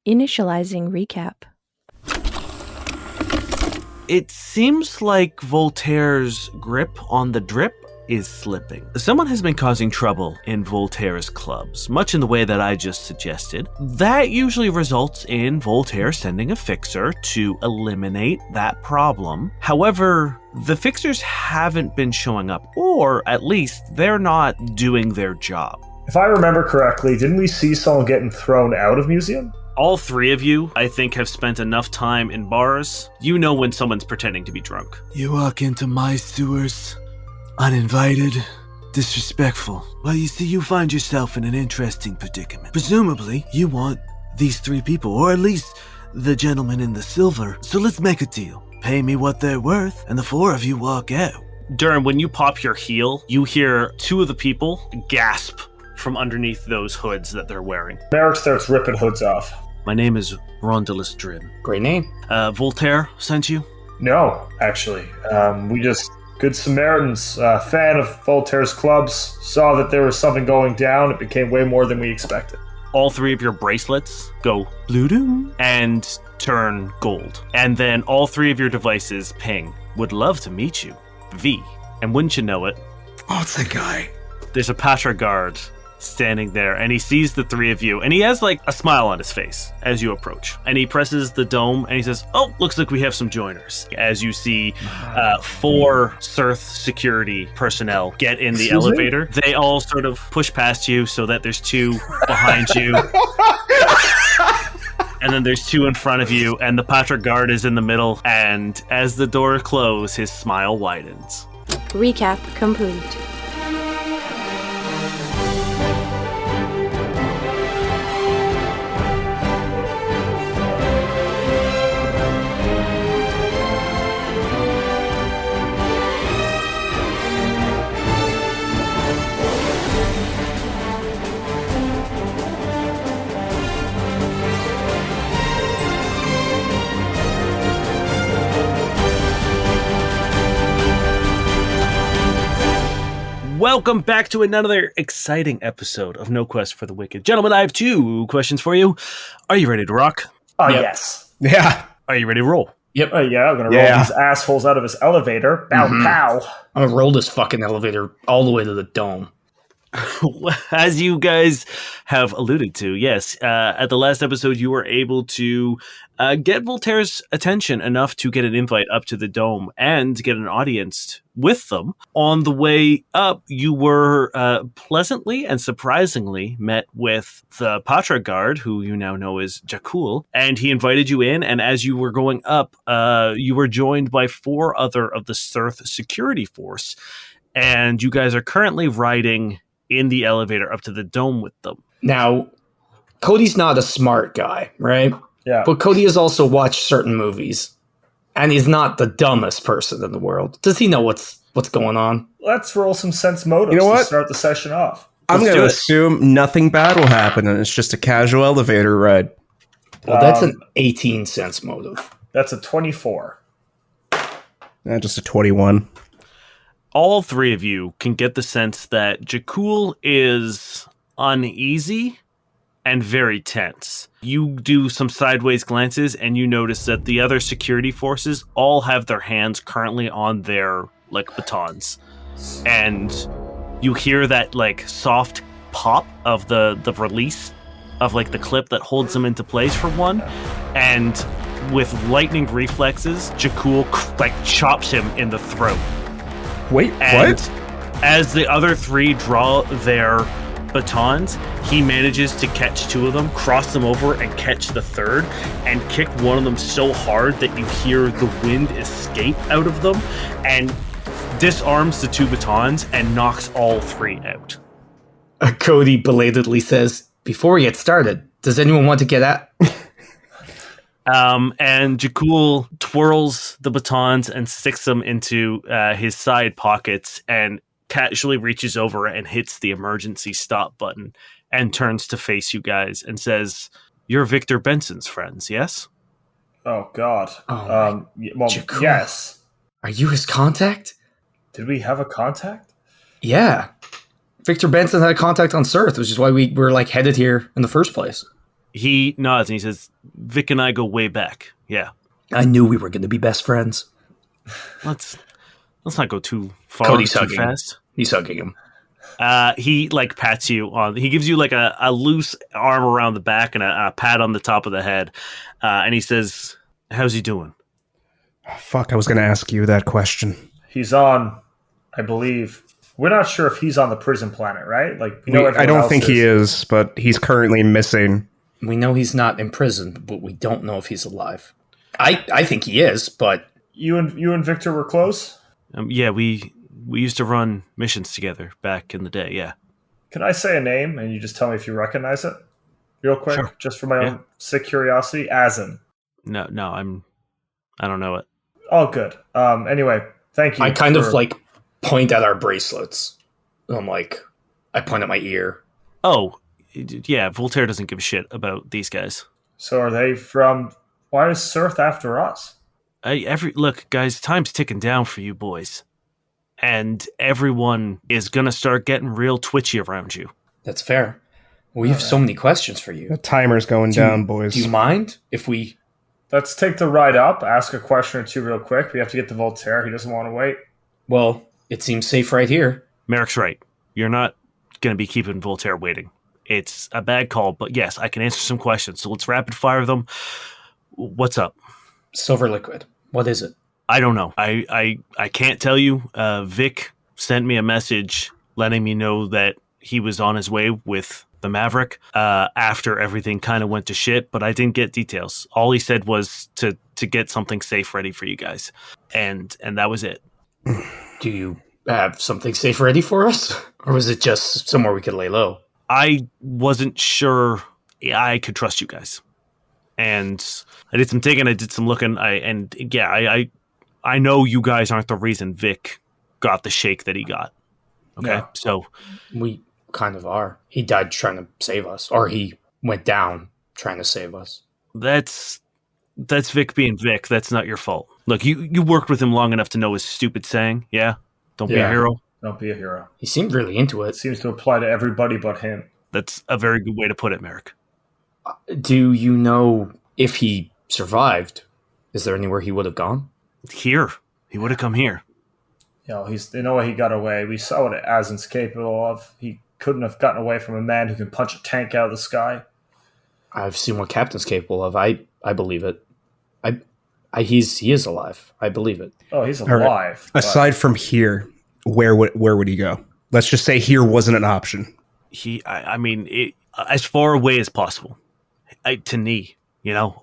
Initializing recap. It seems like Voltaire's grip on the drip is slipping. Someone has been causing trouble in Voltaire's clubs, much in the way that I just suggested. That usually results in Voltaire sending a fixer to eliminate that problem. However, the fixers haven't been showing up, or at least they're not doing their job. If I remember correctly, didn't we see someone getting thrown out of museum? All three of you, I think, have spent enough time in bars. You know when someone's pretending to be drunk. You walk into my sewers, uninvited, disrespectful. Well, you see, you find yourself in an interesting predicament. Presumably, you want these three people, or at least the gentleman in the silver. So let's make a deal. Pay me what they're worth, and the four of you walk out. Durrin, when you pop your heel, you hear two of the people gasp from underneath those hoods that they're wearing. Merrick starts ripping hoods off. My name is Rondalus Drin. Great name. Voltaire sent you? No, actually. We just, Good Samaritans, fan of Voltaire's clubs, saw that there was something going down. It became way more than we expected. All three of your bracelets go blue and turn gold. And then all three of your devices ping. Would love to meet you. V. And wouldn't you know it, Oh, it's the guy. there's a Patra guard standing there, and he sees the three of you, and he has like a smile on his face as you approach, and he presses the dome and he says, "Oh, looks like we have some joiners." As you see four Surth security personnel get in the elevator. They all sort of push past you so that there's two behind you and then there's two in front of you, and the Patra guard is in the middle, and as the door closes, his smile widens. Recap complete. Welcome back to another exciting episode of No Quest for the Wicked. Gentlemen, I have two questions for you. Are you ready to rock? Oh, Yep. yes. Yeah. Are you ready to roll? Yep. Yeah, I'm going to roll these assholes out of his elevator. Bow, pow. I'm gonna roll this fucking elevator all the way to the dome. As you guys have alluded to, yes, at the last episode, you were able to get Voltaire's attention enough to get an invite up to the dome and get an audience with them. On the way up, you were pleasantly and surprisingly met with the Patra guard, who you now know is Jakul, and he invited you in, and as you were going up, you were joined by four other of the Surth security force, and you guys are currently riding in the elevator up to the dome with them. Now, Cody's not a smart guy, right? Yeah. But Cody has also watched certain movies, and he's not the dumbest person in the world. Does he know what's going on? Let's roll some sense motives You know what? to start the session off. I'm Let's going do to it. assume nothing bad will happen, and it's just a casual elevator ride. Well, that's an 18 cents motive. That's a 24. Just a 21. All three of you can get the sense that Jakul is uneasy and very tense. You do some sideways glances and you notice that the other security forces all have their hands currently on their batons. And you hear that soft pop of the release of the clip that holds them into place for one. And with lightning reflexes, Jakul chops him in the throat. Wait, And what? as the other three draw their batons, he manages to catch two of them, cross them over, and catch the third, and kick one of them so hard that you hear the wind escape out of them, and disarms the two batons and knocks all three out. Cody belatedly says, "Before we get started, does anyone want to get at?" And Jakul twirls the batons and sticks them into his side pockets and casually reaches over and hits the emergency stop button and turns to face you guys and says, "You're Victor Benson's friends, yes?" Oh, God. Oh, Well, Jakul. yes. Are you his contact? Did we have a contact? Yeah. Victor Benson had a contact on Surth, which is why we were headed here in the first place. He nods and he says, Vic and I go way back. Yeah. I knew we were going to be best friends. Let's not go too far, Cody's too hugging. fast. He's hugging him. He like pats you on. He gives you like a loose arm around the back and a pat on the top of the head, and he says, "How's he doing?" Fuck, I was going to ask you that question. He's on, I believe. We're not sure if he's on the prison planet, right? Like, you know, I don't think he is, but he's currently missing. We know he's not in prison, but we don't know if he's alive. I think he is, but You and Victor were close? Yeah, we used to run missions together back in the day. Yeah. Can I say a name and you just tell me if you recognize it? Real quick, Sure. just for my own sick curiosity. Asin. No, I don't know it. Oh, good. Anyway, thank you. I kind of like point at our bracelets. I'm like, I point at my ear. Oh, yeah. Voltaire doesn't give a shit about these guys. So are they from... Why is Surth after us? Look, guys, time's ticking down for you boys. And everyone is going to start getting real twitchy around you. That's fair. We have so many questions for you. The timer's going down, boys. Do you mind if we... Let's take the ride up, ask a question or two real quick. We have to get to Voltaire. He doesn't want to wait. Well, it seems safe right here. Merrick's right. You're not going to be keeping Voltaire waiting. It's a bad call, but yes, I can answer some questions. So let's rapid fire them. What's up? Silver liquid. What is it? I don't know. I can't tell you. Vic sent me a message letting me know that he was on his way with the Maverick after everything kind of went to shit, but I didn't get details. All he said was to get something safe ready for you guys, and that was it. Do you have something safe ready for us? Or was it just somewhere we could lay low? I wasn't sure I could trust you guys. And I did some digging, I did some looking, I know you guys aren't the reason Vic got the shake that he got. Okay, Yeah. so We kind of are. He died trying to save us. Or he went down trying to save us. that's Vic being Vic. That's not your fault. Look, you worked with him long enough to know his stupid saying. Yeah, don't be a Yeah. hero. Don't be a hero. He seemed really into It it. seems to apply to everybody but him. That's a very good way to put it, Merrick. Do you know if he survived? Is there anywhere he would have gone? Here, he would have come here. You know, there's no way he got away. We saw what Asin's capable of. He couldn't have gotten away from a man who can punch a tank out of the sky. I've seen what Captain's capable of. I believe it. He is alive. I believe it. Oh, he's All right. alive. but- Aside from here, where would he go? Let's just say here wasn't an option. I mean, as far away as possible, to knee,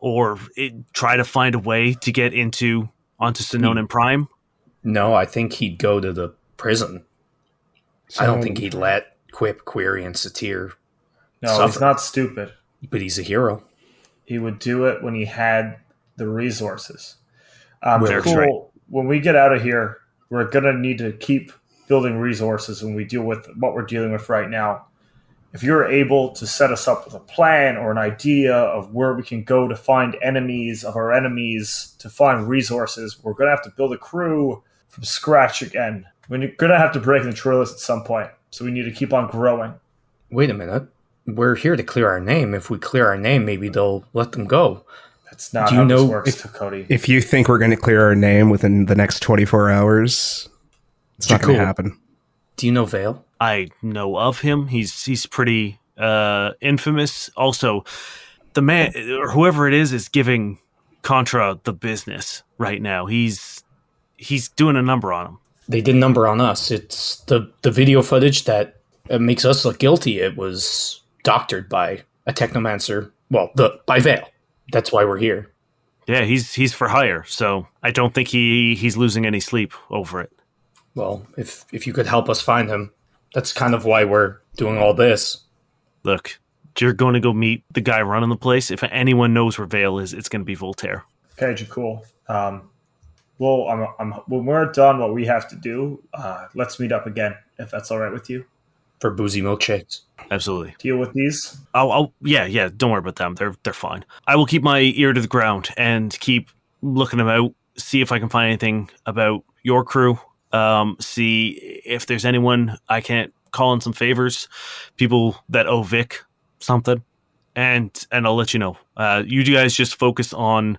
or try to find a way to get onto Sonoran Prime. No, I think he'd go to the prison. I don't So- think he'd let Quip, Query, and Satir. no, suffer. he's not stupid. But he's a hero. He would do it when he had the resources. Merrick's Cool. right. When we get out of here, we're going to need to keep building resources when we deal with what we're dealing with right now. If you're able to set us up with a plan or an idea of where we can go to find enemies of our enemies, to find resources, we're going to have to build a crew from scratch again. We're going to have to break the Trillis at some point, so we need to keep on growing. Wait a minute. We're here to clear our name. If we clear our name, maybe they'll let them go. That's not Do you how this know works, Cody. If you think we're going to clear our name within the next 24 hours, it's not going to Cool. happen. Do you know Vale? I know of him. He's pretty infamous. Also, the man or whoever it is giving Contra the business right now. He's doing a number on him. They did number on us. It's the video footage that makes us look guilty. It was doctored by a technomancer. Well, by Vale. That's why we're here. Yeah, he's for hire. So I don't think he's losing any sleep over it. Well, if you could help us find him, that's kind of why we're doing all this. Look, you're going to go meet the guy running the place. If anyone knows where Vale is, it's going to be Voltaire. Okay, cool. Well, when we're done what we have to do, let's meet up again, if that's all right with you. For boozy milkshakes. Absolutely. Deal with these. Yeah. Don't worry about them. They're fine. I will keep my ear to the ground and keep looking them out. See if I can find anything about your crew. See if there's anyone I can't call in some favors. People that owe Vic something. and I'll let you know. You guys just focus on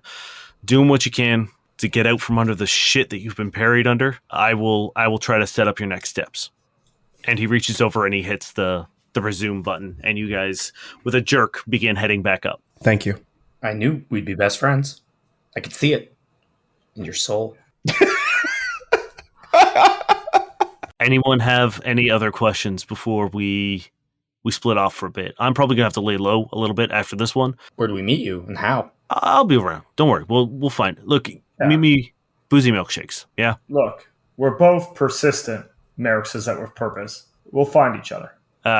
doing what you can to get out from under the shit that you've been buried under. I will try to set up your next steps. And he reaches over and he hits the resume button, and you guys, with a jerk, begin heading back up. Thank you. I knew we'd be best friends. I could see it in your soul. Anyone have any other questions before we split off for a bit? I'm probably gonna have to lay low a little bit after this one. Where do we meet you and how? I'll be around. Don't worry. We'll find it. Look, meet me boozy milkshakes. Yeah. Look, we're both persistent. Merrick says that with purpose. We'll find each other.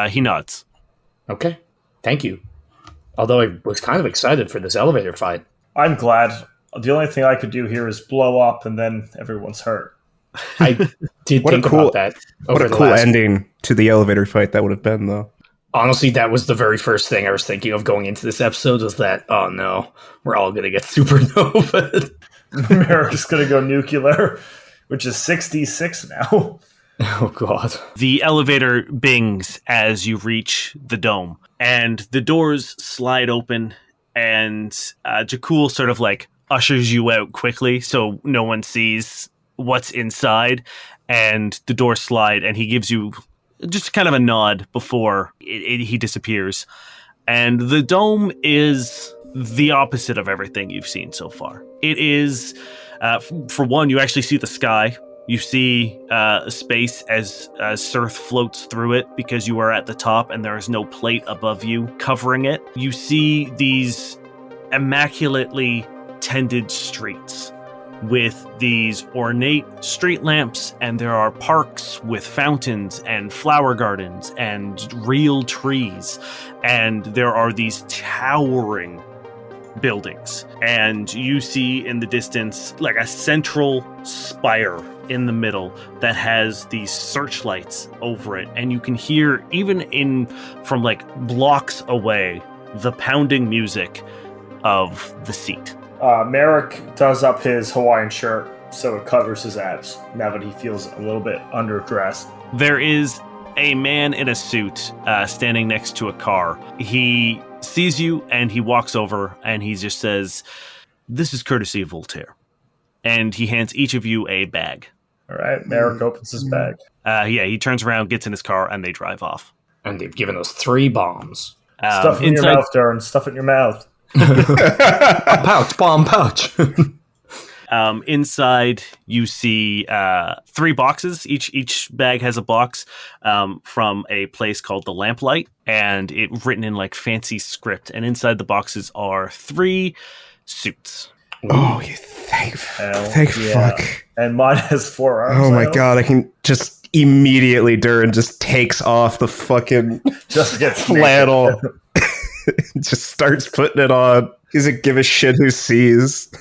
He nods. Okay. Thank you. Although I was kind of excited for this elevator fight. I'm glad. The only thing I could do here is blow up and then everyone's hurt. I did think about that. What a cool ending to the elevator fight that would have been, though. Honestly, that was the very first thing I was thinking of going into this episode was that, oh no, we're all going to get supernova. Merrick's going to go nuclear, which is 66 now. Oh, God. The elevator bings as you reach the dome, and the doors slide open, and Jakul sort of like ushers you out quickly so no one sees what's inside, and the doors slide, and he gives you just kind of a nod before he disappears. And the dome is the opposite of everything you've seen so far. It is, for one, you actually see the sky. You see space as Surth floats through it because you are at the top and there is no plate above you covering it. You see these immaculately tended streets with these ornate street lamps, and there are parks with fountains and flower gardens and real trees, and there are these towering buildings, and you see in the distance like a central spire in the middle that has these searchlights over it, and you can hear even from like blocks away the pounding music of the seat. Merrick does up his Hawaiian shirt so it covers his abs now that he feels a little bit underdressed. There is a man in a suit standing next to a car. He sees you and he walks over and he just says, "This is courtesy of Voltaire." And he hands each of you a bag. All right, Merrick opens his bag. He turns around, gets in his car, and they drive off. And they've given us 3 bombs. Stuff it in your mouth, Durrin. Stuff it in your mouth. Bomb pouch. Inside, you see 3 boxes. Each bag has a box from a place called the Lamplight, and it written in like fancy script. And inside the boxes are 3 suits. Oh, you thank fuck. And mine has 4 arms. Oh my god, I can just immediately Durrin just takes off the fucking just get flannel. Just starts putting it on. He doesn't give a shit who sees.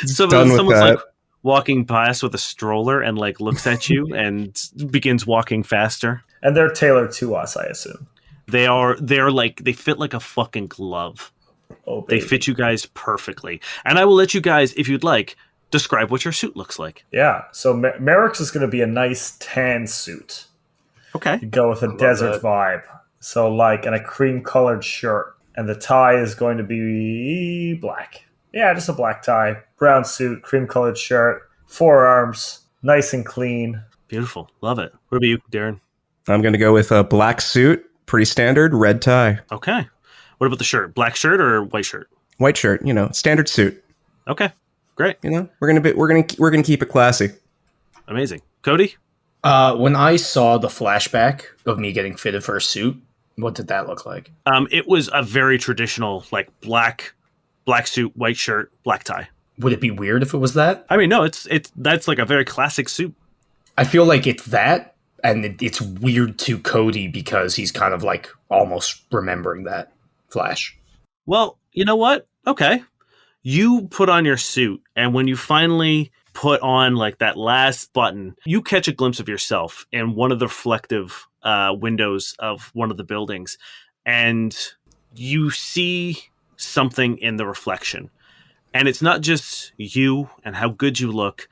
Someone's like walking past with a stroller and like looks at you and begins walking faster. And they're tailored to us, I assume. They're like, they fit like a fucking glove. Oh, baby. They fit you guys perfectly. And I will let you guys, if you'd like, describe what your suit looks like. Yeah, so Merrick's is going to be a nice tan suit. Okay. You go with a desert vibe. So like, and a cream-colored shirt. And the tie is going to be black. Yeah, just a black tie. Brown suit, cream-colored shirt, 4 arms, nice and clean. Beautiful. Love it. What about you, Durrin? I'm going to go with a black suit, pretty standard, red tie. Okay. What about the shirt? Black shirt or white shirt? White shirt, standard suit. Okay. Great. We're gonna keep it classy. Amazing. Cody? When I saw the flashback of me getting fitted for a suit, what did that look like? It was a very traditional, like black suit, white shirt, black tie. Would it be weird if it was that? I mean, no, that's like a very classic suit. I feel like it's that, and it's weird to Cody because he's kind of like almost remembering that flash. Well, you know what? Okay. You put on your suit, and when you finally put on like that last button, you catch a glimpse of yourself in one of the reflective windows of one of the buildings, and you see something in the reflection. And it's not just you and how good you look,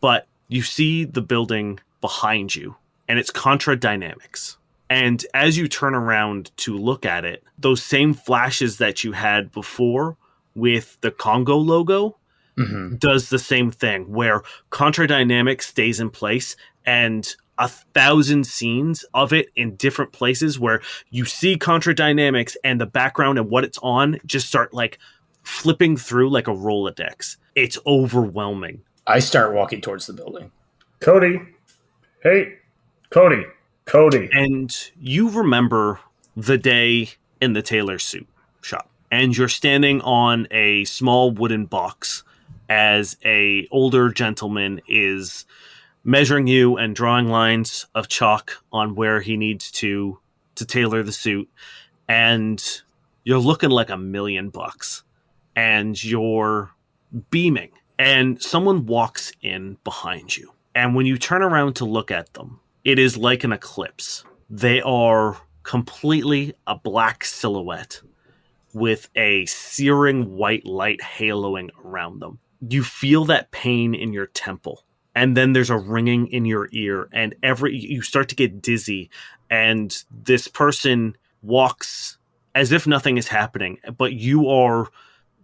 but you see the building behind you and its contra dynamics. And as you turn around to look at it, those same flashes that you had before with the Congo logo does the same thing, where Contra Dynamics stays in place and 1,000 scenes of it in different places where you see Contra Dynamics and the background and what it's on just start like flipping through like a Rolodex. It's overwhelming. I start walking towards the building. Cody. Hey, Cody. And you remember the day in the tailor suit shop. And you're standing on a small wooden box as a older gentleman is measuring you and drawing lines of chalk on where he needs to tailor the suit. And you're looking like $1 million. And you're beaming. And someone walks in behind you. And when you turn around to look at them, it is like an eclipse. They are completely a black silhouette with a searing white light haloing around them. You feel that pain in your temple. And then there's a ringing in your ear. And you start to get dizzy. And this person walks as if nothing is happening. But you are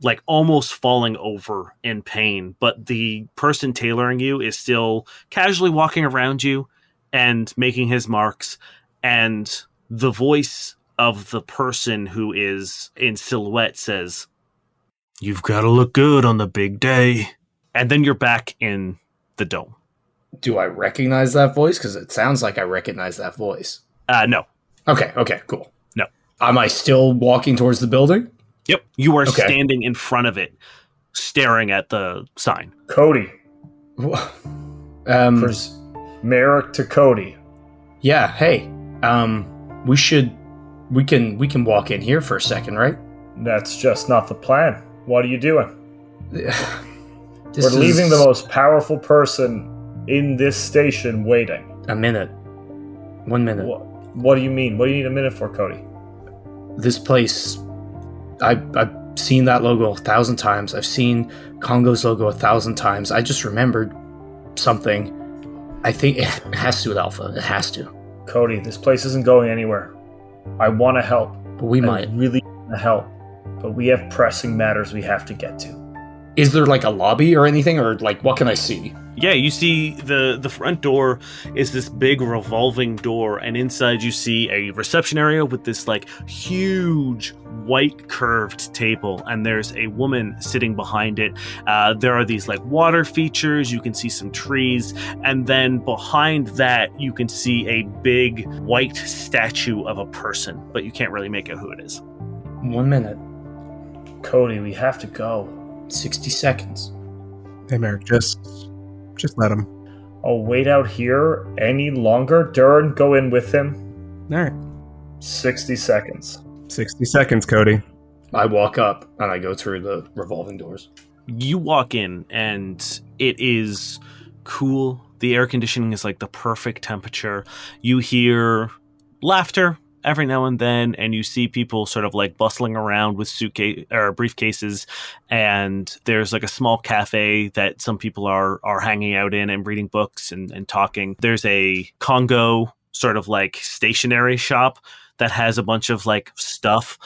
like almost falling over in pain. But the person tailoring you is still casually walking around you and making his marks, and the voice of the person who is in silhouette says, "You've got to look good on the big day." And then you're back in the dome. Do I recognize that voice? Because it sounds like I recognize that voice. No. Okay, cool. No. Am I still walking towards the building? Yep. You are standing in front of it, staring at the sign. Cody. Um, Merrick to Cody. Yeah, hey. We can walk in here for a second, right? That's just not the plan. What are you doing? We're This leaving is the most powerful person in this station waiting. a minute. 1 minute. What do you mean? What do you need a minute for, Cody? This place, I've seen that logo 1,000 times. I've seen Congo's logo 1,000 times. I just remembered something. I think it has to with Alpha. It has to. Cody, this place isn't going anywhere. I want to help. But we I might. really want to help. But we have pressing matters we have to get to. Is there like a lobby or anything? Or like, what can I see? Yeah, you see the front door is this big revolving door, and inside you see a reception area with this like huge white curved table, and there's a woman sitting behind it. There are these like water features, you can see some trees, and then behind that you can see a big white statue of a person, but you can't really make out who it is. 1 minute. Cody, we have to go. 60 seconds. Hey, Merrick, just let him. I'll wait out here any longer. Durrin, go in with him. All right. 60 seconds. 60 seconds, Cody. I walk up and I go through the revolving doors. You walk in and it is cool. The air conditioning is like the perfect temperature. You hear laughter every now and then, and you see people sort of like bustling around with suitcase or briefcases, and there's like a small cafe that some people are hanging out in and reading books and talking. There's a Congo sort of like stationery shop that has a bunch of like stuff.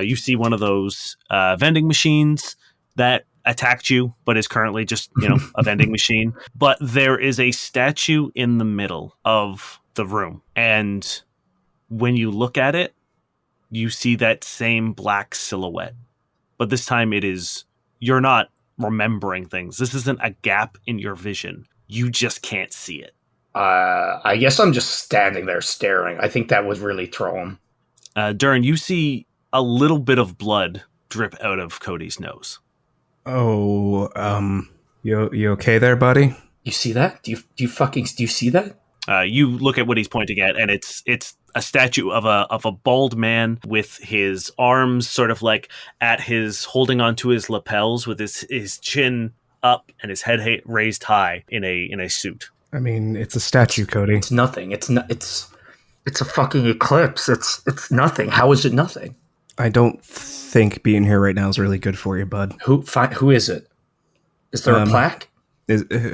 You see one of those vending machines that attacked you, but is currently just, a vending machine. But there is a statue in the middle of the room, and when you look at it, you see that same black silhouette. But this time you're not remembering things. This isn't a gap in your vision. You just can't see it. I guess I'm just standing there staring. I think that would really throw him. Durrin, you see a little bit of blood drip out of Cody's nose. Oh, you okay there, buddy? You see that? Do you see that? You look at what he's pointing at, and it's a statue of a bald man with his arms sort of like holding onto his lapels with his chin up and his head raised high in a suit. I mean, it's a statue, Cody. It's nothing. It's a fucking eclipse. It's nothing. How is it nothing? I don't think being here right now is really good for you, bud. Who is it? Is there a plaque?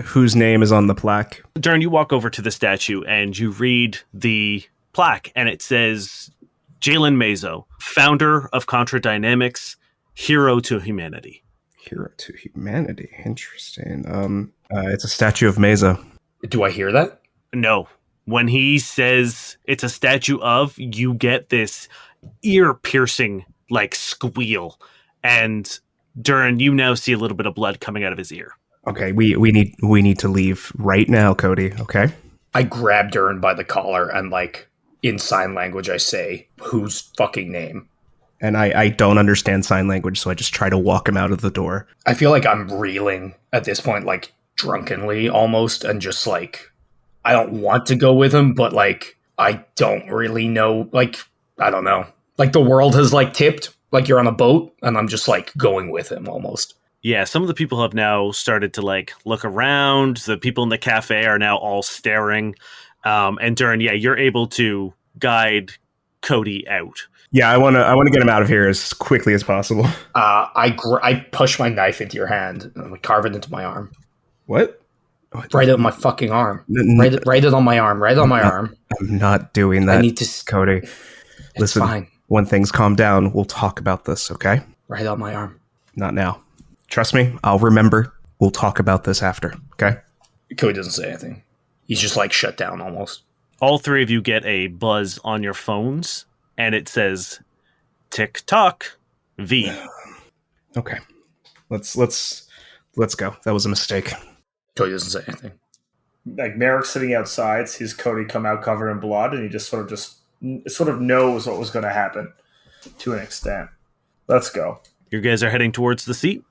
Whose name is on the plaque? Durrin, you walk over to the statue and you read the plaque, and it says Jalen Mazo, founder of Contra Dynamics, hero to humanity. Hero to humanity. Interesting. It's a statue of Mesa. Do I hear that? No. When he says it's a statue of, you get this ear-piercing, like, squeal. And Durrin, you now see a little bit of blood coming out of his ear. Okay, we need to leave right now, Cody. Okay. I grab Durrin by the collar and, like, in sign language, I say, whose fucking name? And I don't understand sign language, so I just try to walk him out of the door. I feel like I'm reeling at this point, like, drunkenly almost, and just, like, I don't want to go with him, but, like, I don't really know, like, I don't know. Like, the world has, like, tipped, like you're on a boat, and I'm just, like, going with him almost. Yeah, some of the people have now started to, like, look around. The people in the cafe are now all staring. And Durrin, yeah, you're able to guide Cody out. Yeah, I want to get him out of here as quickly as possible. I push my knife into your hand and carve it into my arm. What? Right on my fucking arm. Right it on my arm. Right on my arm. I'm not doing that. I need to. Cody. Listen, fine. When things calm down, we'll talk about this. Okay? Right on my arm. Not now. Trust me. I'll remember. We'll talk about this after. Okay? Cody doesn't say anything. He's just like shut down almost. All three of you get a buzz on your phones, and it says tick-tock V. Okay. Let's go. That was a mistake. Cody doesn't say anything. Like Merrick sitting outside sees Cody come out covered in blood, and he just sort of knows what was going to happen to an extent. Let's go. You guys are heading towards the seat?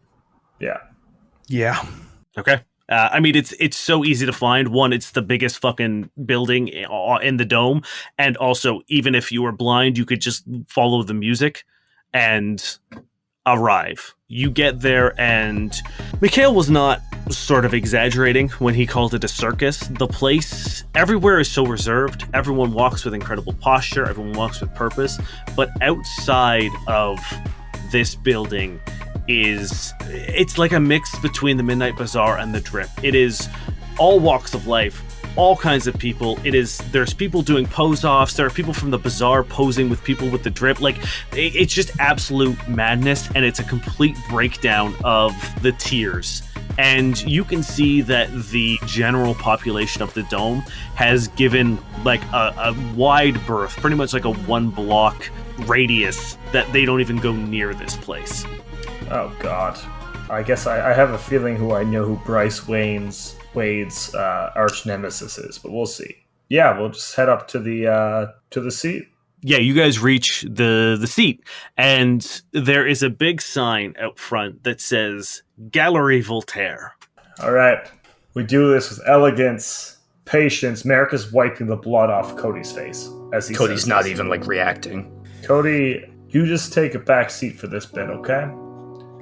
Yeah. Yeah. Okay. I mean, it's so easy to find. One, it's the biggest fucking building in the dome. And also, even if you were blind, you could just follow the music and arrive. You get there, and Mikhail was not sort of exaggerating when he called it a circus. The place, everywhere is so reserved. Everyone walks with incredible posture. Everyone walks with purpose. But outside of this building it's like a mix between the Midnight Bazaar and the Drip. It is all walks of life, all kinds of people. There's people doing pose-offs. There are people from the Bazaar posing with people with the Drip. Like, it's just absolute madness, and it's a complete breakdown of the tiers. And you can see that the general population of the dome has given like a wide berth, pretty much like a 1-block radius, that they don't even go near this place. Oh, God. I guess I have a feeling I know who Bryce Wade's arch nemesis is, but we'll see. Yeah, we'll just head up to the seat. Yeah, you guys reach the seat, and there is a big sign out front that says Gallery Voltaire. All right. We do this with elegance, patience. Merrick is wiping the blood off Cody's face as he Cody's says not this. even like reacting. Cody, you just take a back seat for this bit, okay?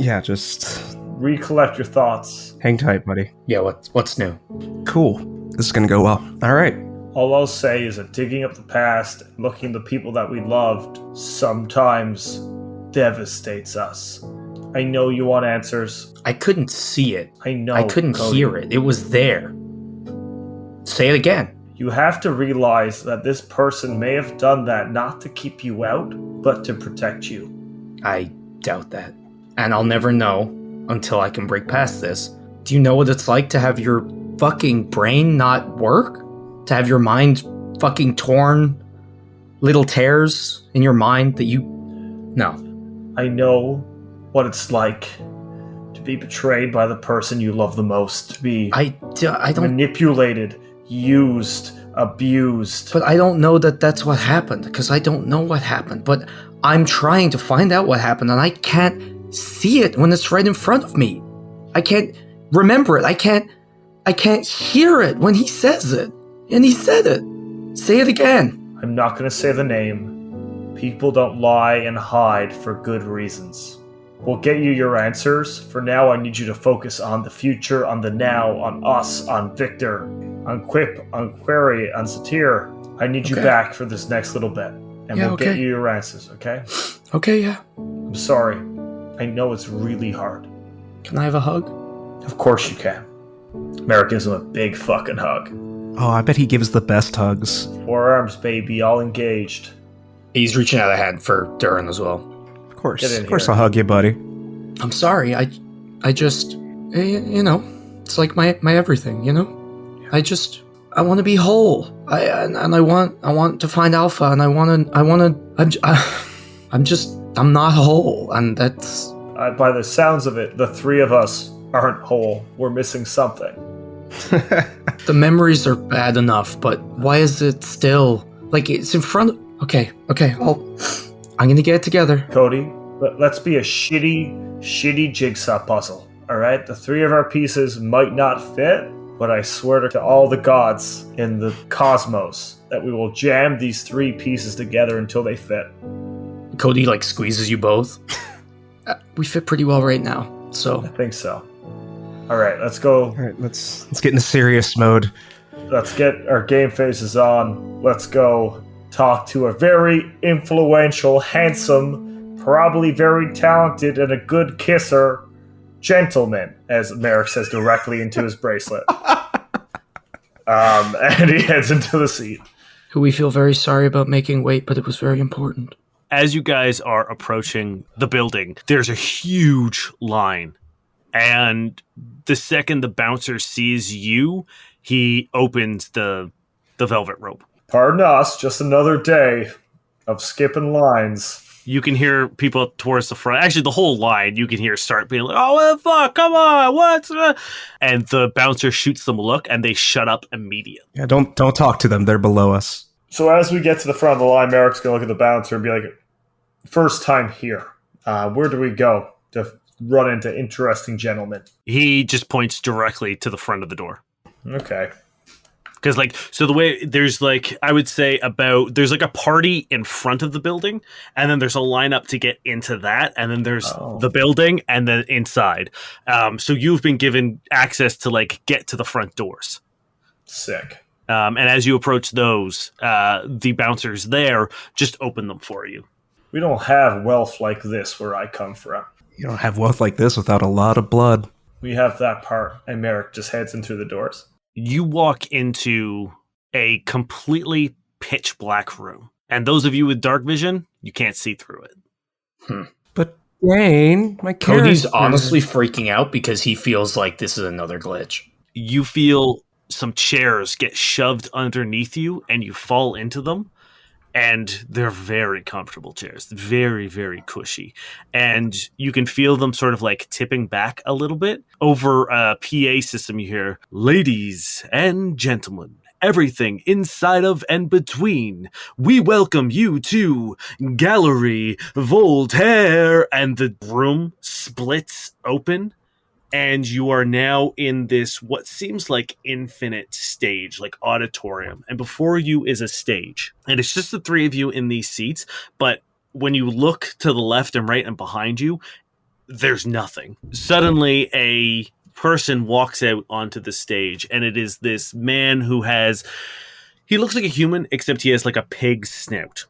Yeah, just Recollect your thoughts. hang tight, buddy. Yeah, what's new? Cool. This is gonna go well. All right. All I'll say is that digging up the past and looking at the people that we loved sometimes devastates us. I know you want answers. I couldn't see it. I know. I couldn't Cody. hear it. It was there. Say it again. You have to realize that this person may have done that not to keep you out, but to protect you. I doubt that. And I'll never know until I can break past this. Do you know what it's like to have your fucking brain not work? To have your mind fucking torn, little tears in your mind that you... No. I know what it's like to be betrayed by the person you love the most, to be I don't... manipulated, used, abused. But I don't know that that's what happened, because I don't know what happened. But I'm trying to find out what happened, and I can't see it when it's right in front of me. I can't remember it. I can't hear it when he says it. And he said it. Say it again. I'm not going to say the name. People don't lie and hide for good reasons. We'll get you your answers. For now, I need you to focus on the future, on the now, on us, on Victor, on Quip, on Query, on Satir. I need you back for this next little bit. And we'll get you your answers, okay? Okay, yeah. I'm sorry. I know it's really hard. Can I have a hug? Of course you can. Merrick gives him a big fucking hug. Oh, I bet he gives the best hugs. Forearms, baby, all engaged. He's reaching out a hand for Durrin as well. Of course. Get in Of course here. I'll hug you, buddy. I'm sorry. I just, it's like my everything. I want to be whole. I want to find Alpha, and I'm not whole, and that's. By the sounds of it, the three of us aren't whole. We're missing something. The memories are bad enough, but why is it still like it's in front of? Okay. I'm gonna get it together. Cody, let's be a shitty jigsaw puzzle. All right, the three of our pieces might not fit, but I swear to all the gods in the cosmos that we will jam these three pieces together until they fit. Cody squeezes you both. We fit pretty well right now, so I think so. All right, let's go. All right, let's get into serious mode. Let's get our game faces on. Let's go talk to a very influential, handsome, probably very talented, and a good kisser gentleman, as Merrick says directly into his bracelet. And he heads into the seat. who we feel very sorry about making wait, but it was very important. As you guys are approaching the building, there's a huge line. And the second the bouncer sees you, he opens the velvet rope. Pardon us, just another day of skipping lines. You can hear people towards the front. Actually, the whole line, you can hear start being like, oh, what the fuck? Come on, what's that? And the bouncer shoots them a look, and they shut up immediately. Yeah, don't talk to them. They're below us. So as we get to the front of the line, Merrick's going to look at the bouncer and be like, first time here. Where do we go to run into interesting gentlemen? He just points directly to the front of the door. Okay. Because, so the way there's, I would say there's a party in front of the building, and then there's a lineup to get into that, and then there's the building, and then inside. So you've been given access to, get to the front doors. Sick. And as you approach those, the bouncers there just open them for you. We don't have wealth like this where I come from. You don't have wealth like this without a lot of blood. We have that part, and Merrick just heads in through the doors. You walk into a completely pitch black room. And those of you with dark vision, you can't see through it. But Dane, my character... Cody's honestly freaking out because he feels like this is another glitch. You feel some chairs get shoved underneath you, and you fall into them. And they're very comfortable chairs, very, very cushy. And you can feel them sort of tipping back a little bit. Over a PA system, you hear, ladies and gentlemen, everything inside of and between, we welcome you to Gallery Voltaire. And the room splits open. And you are now in this, what seems like infinite stage, auditorium. And before you is a stage. And it's just the three of you in these seats. But when you look to the left and right and behind you, there's nothing. Suddenly, a person walks out onto the stage. And it is this man who he looks like a human, except he has a pig's snout.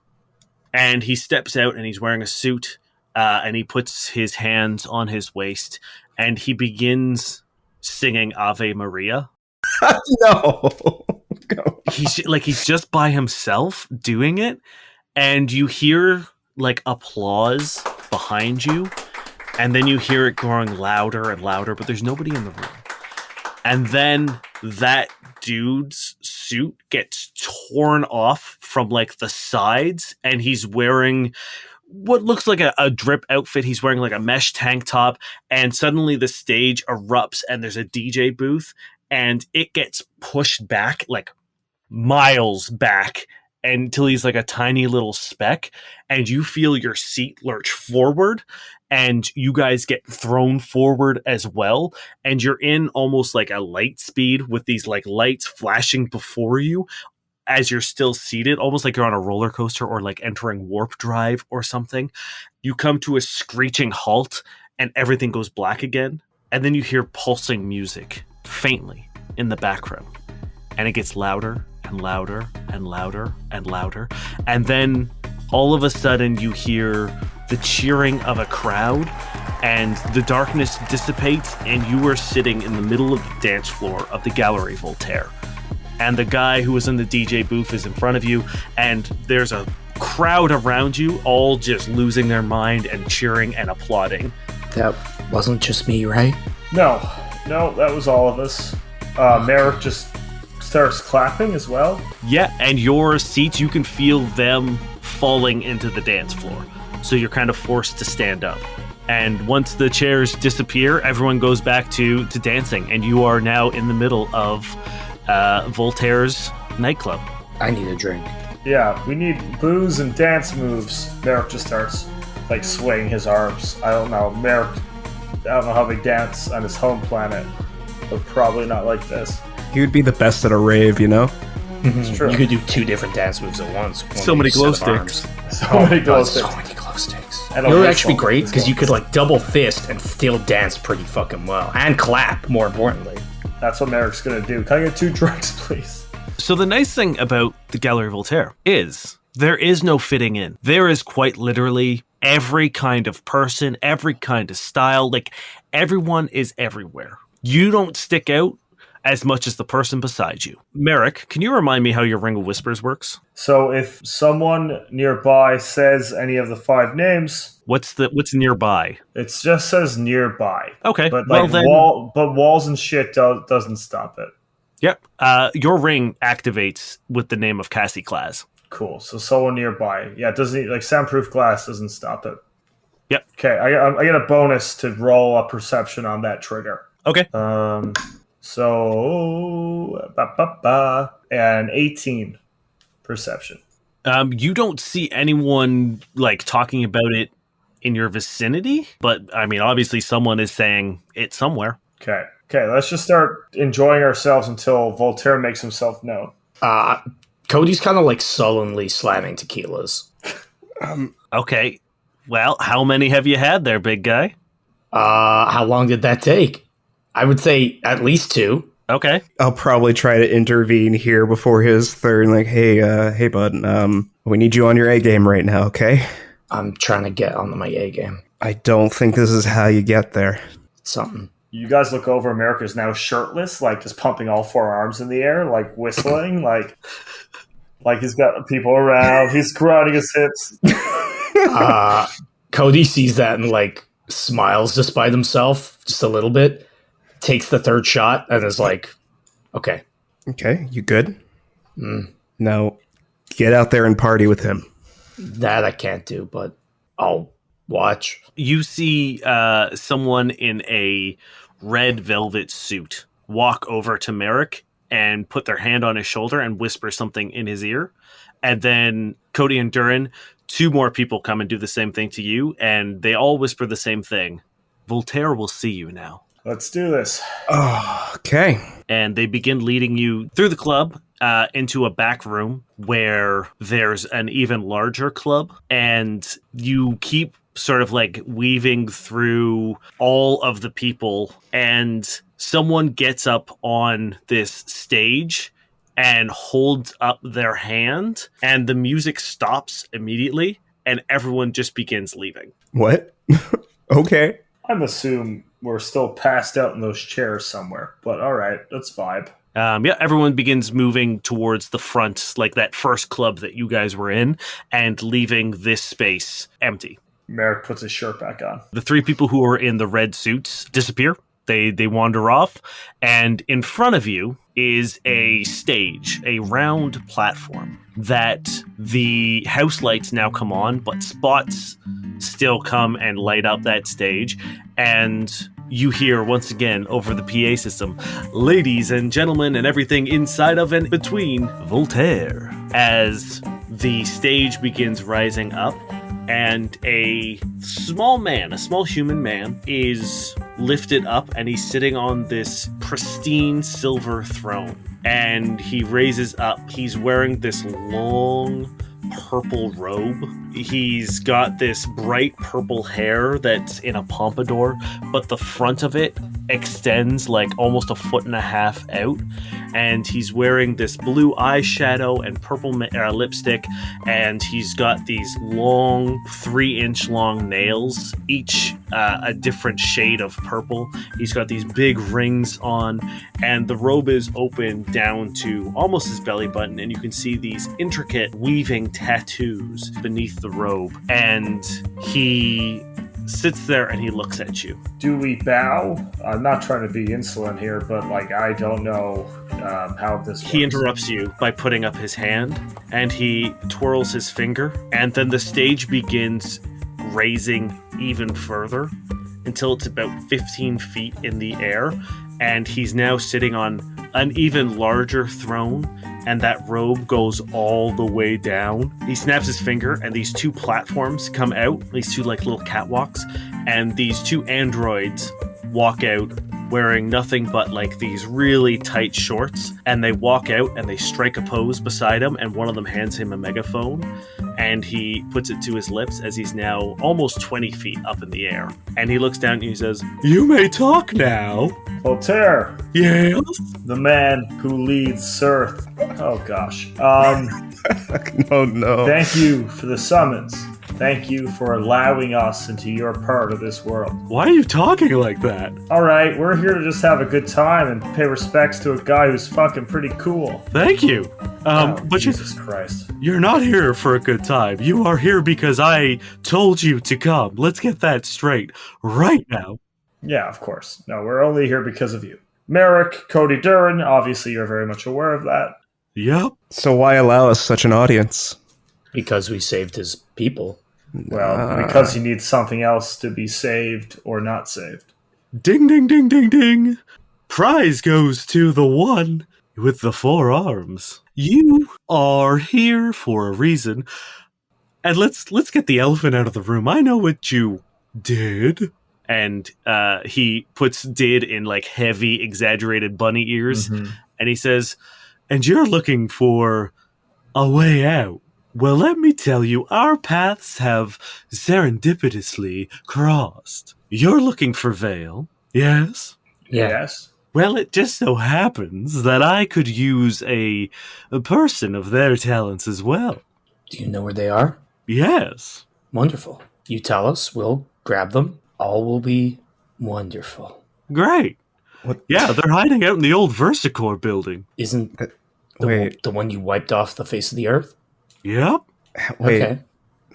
And he steps out and he's wearing a suit. And he puts his hands on his waist. And he begins singing Ave Maria. No. He's just by himself doing it. And you hear applause behind you. And then you hear it growing louder and louder, but there's nobody in the room. And then that dude's suit gets torn off from the sides, and he's wearing what looks like a drip outfit. He's wearing a mesh tank top, and suddenly the stage erupts and there's a DJ booth, and it gets pushed back miles back until he's a tiny little speck, and you feel your seat lurch forward, and you guys get thrown forward as well, and you're in almost a light speed with these lights flashing before you as you're still seated, almost like you're on a roller coaster or entering warp drive or something. You come to a screeching halt and everything goes black again. And then you hear pulsing music faintly in the background. And it gets louder and louder and louder and louder. And then all of a sudden you hear the cheering of a crowd, and the darkness dissipates, and you are sitting in the middle of the dance floor of the Gallery Voltaire. and the guy who was in the DJ booth is in front of you, and there's a crowd around you, all just losing their mind and cheering and applauding. That wasn't just me, right? No, that was all of us. Merrick just starts clapping as well. Yeah, and your seats, you can feel them falling into the dance floor. So you're kind of forced to stand up. And once the chairs disappear, everyone goes back to dancing, and you are now in the middle of Voltaire's nightclub. I need a drink. Yeah, we need booze and dance moves. Merrick just starts like swaying his arms. I don't know, Merrick. I don't know how they dance on his home planet, but probably not like this. He would be the best at a rave, you know? It's true. You could do 2 different dance moves at once. So many glow sticks. So many glow sticks. So many glow sticks. And It a would actually be whistle great as because well. you could like double fist and still dance pretty fucking well. And clap, more importantly. That's what Merrick's gonna do. Can I get 2 drinks, please? So the nice thing about the Gallery Voltaire is there is no fitting in. There is quite literally every kind of person, every kind of style. Like, everyone is everywhere. You don't stick out as much as the person beside you. Merrick, can you remind me how your Ring of Whispers works? So if someone nearby says any of the 5 names, What's nearby? it just says nearby. Okay, But well like then, walls and shit doesn't stop it. yep. Your ring activates with the name of Cassie Claus. Cool. So someone nearby. Yeah, it doesn't like soundproof glass doesn't stop it. Yep. Okay, I get a bonus to roll a perception on that trigger. Okay. So and 18 perception. You don't see anyone like talking about it in your vicinity, but I mean, obviously someone is saying it somewhere. Okay, let's just start enjoying ourselves until Voltaire makes himself known. Cody's kind of like sullenly slamming tequilas. Okay. Well, how many have you had there, big guy? How long did that take? I would say at least 2. Okay. I'll probably try to intervene here before his third. Like, hey, bud, we need you on your A game right now, okay? I'm trying to get on my A game. I don't think this is how you get there. Something. You guys look over. America's now shirtless, like just pumping all 4 arms in the air, like whistling, like he's got people around. He's grinding his hips. Cody sees that and like smiles just by himself, just a little bit. Takes the 3rd shot and is like, okay. Okay, you good? Now, get out there and party with him. That I can't do, but I'll watch. You see someone in a red velvet suit walk over to Merrick and put their hand on his shoulder and whisper something in his ear. And then Cody and Durrin, 2 more people come and do the same thing to you, and they all whisper the same thing. Voltaire will see you now. Let's do this. Oh, okay. And they begin leading you through the club into a back room where there's an even larger club, and you keep sort of like weaving through all of the people, and someone gets up on this stage and holds up their hand, and the music stops immediately, and everyone just begins leaving. What? Okay. I'm assuming we're still passed out in those chairs somewhere, but all right, let's vibe. Yeah, everyone begins moving towards the front, like that first club that you guys were in, and leaving this space empty. Merrick puts his shirt back on. The 3 people who are in the red suits disappear. They wander off, and in front of you is a stage, a round platform that the house lights now come on, but spots still come and light up that stage, and you hear once again over the PA system, ladies and gentlemen and everything inside of and between Voltaire, as the stage begins rising up, and a small human man is lifted up, and he's sitting on this pristine silver throne, and he raises up. He's wearing this long purple robe. He's got this bright purple hair that's in a pompadour, but the front of it extends like almost a foot and a half out, and he's wearing this blue eyeshadow and purple lipstick, and he's got these long 3-inch long nails, each a different shade of purple. He's got these big rings on, and the robe is open down to almost his belly button, and you can see these intricate weaving tattoos beneath the robe, and he sits there and he looks at you. Do we bow? I'm not trying to be insolent here, but like I don't know how this works. He interrupts you by putting up his hand, and he twirls his finger, and then the stage begins raising even further until it's about 15 feet in the air, and he's now sitting on an even larger throne, and that robe goes all the way down. He snaps his finger, and these 2 platforms come out, these 2 like little catwalks, and these 2 androids walk out wearing nothing but like these really tight shorts, and they walk out and they strike a pose beside him, and one of them hands him a megaphone, and he puts it to his lips as he's now almost 20 feet up in the air, and he looks down and he says, "You may talk now." Voltaire, Yes? the man who leads Cirth. Oh gosh. Oh no. Thank you for the summons. Thank you for allowing us into your part of this world. Why are you talking like that? All right, we're here to just have a good time and pay respects to a guy who's fucking pretty cool. Thank you. But Jesus Christ. you're not here for a good time. You are here because I told you to come. Let's get that straight right now. Yeah, of course. No, we're only here because of you. Merrick, Cody, Durrin, obviously you're very much aware of that. Yep. So why allow us such an audience? Because we saved his people. Well, because he needs something else to be saved or not saved. Ding, ding, ding, ding, ding. Prize goes to the one with the 4 arms. You are here for a reason. And let's get the elephant out of the room. I know what you did. And he puts "did" in like heavy, exaggerated bunny ears. Mm-hmm. And he says, "And you're looking for a way out. Well, let me tell you, our paths have serendipitously crossed. You're looking for Vale, yes? Yes. Well, it just so happens that I could use a person of their talents as well. Do you know where they are? Yes. Wonderful. You tell us, we'll grab them. All will be wonderful. Great. What? Yeah, they're hiding out in the old Versicore building. Isn't Wait, the one you wiped off the face of the earth? Yep. wait. Okay.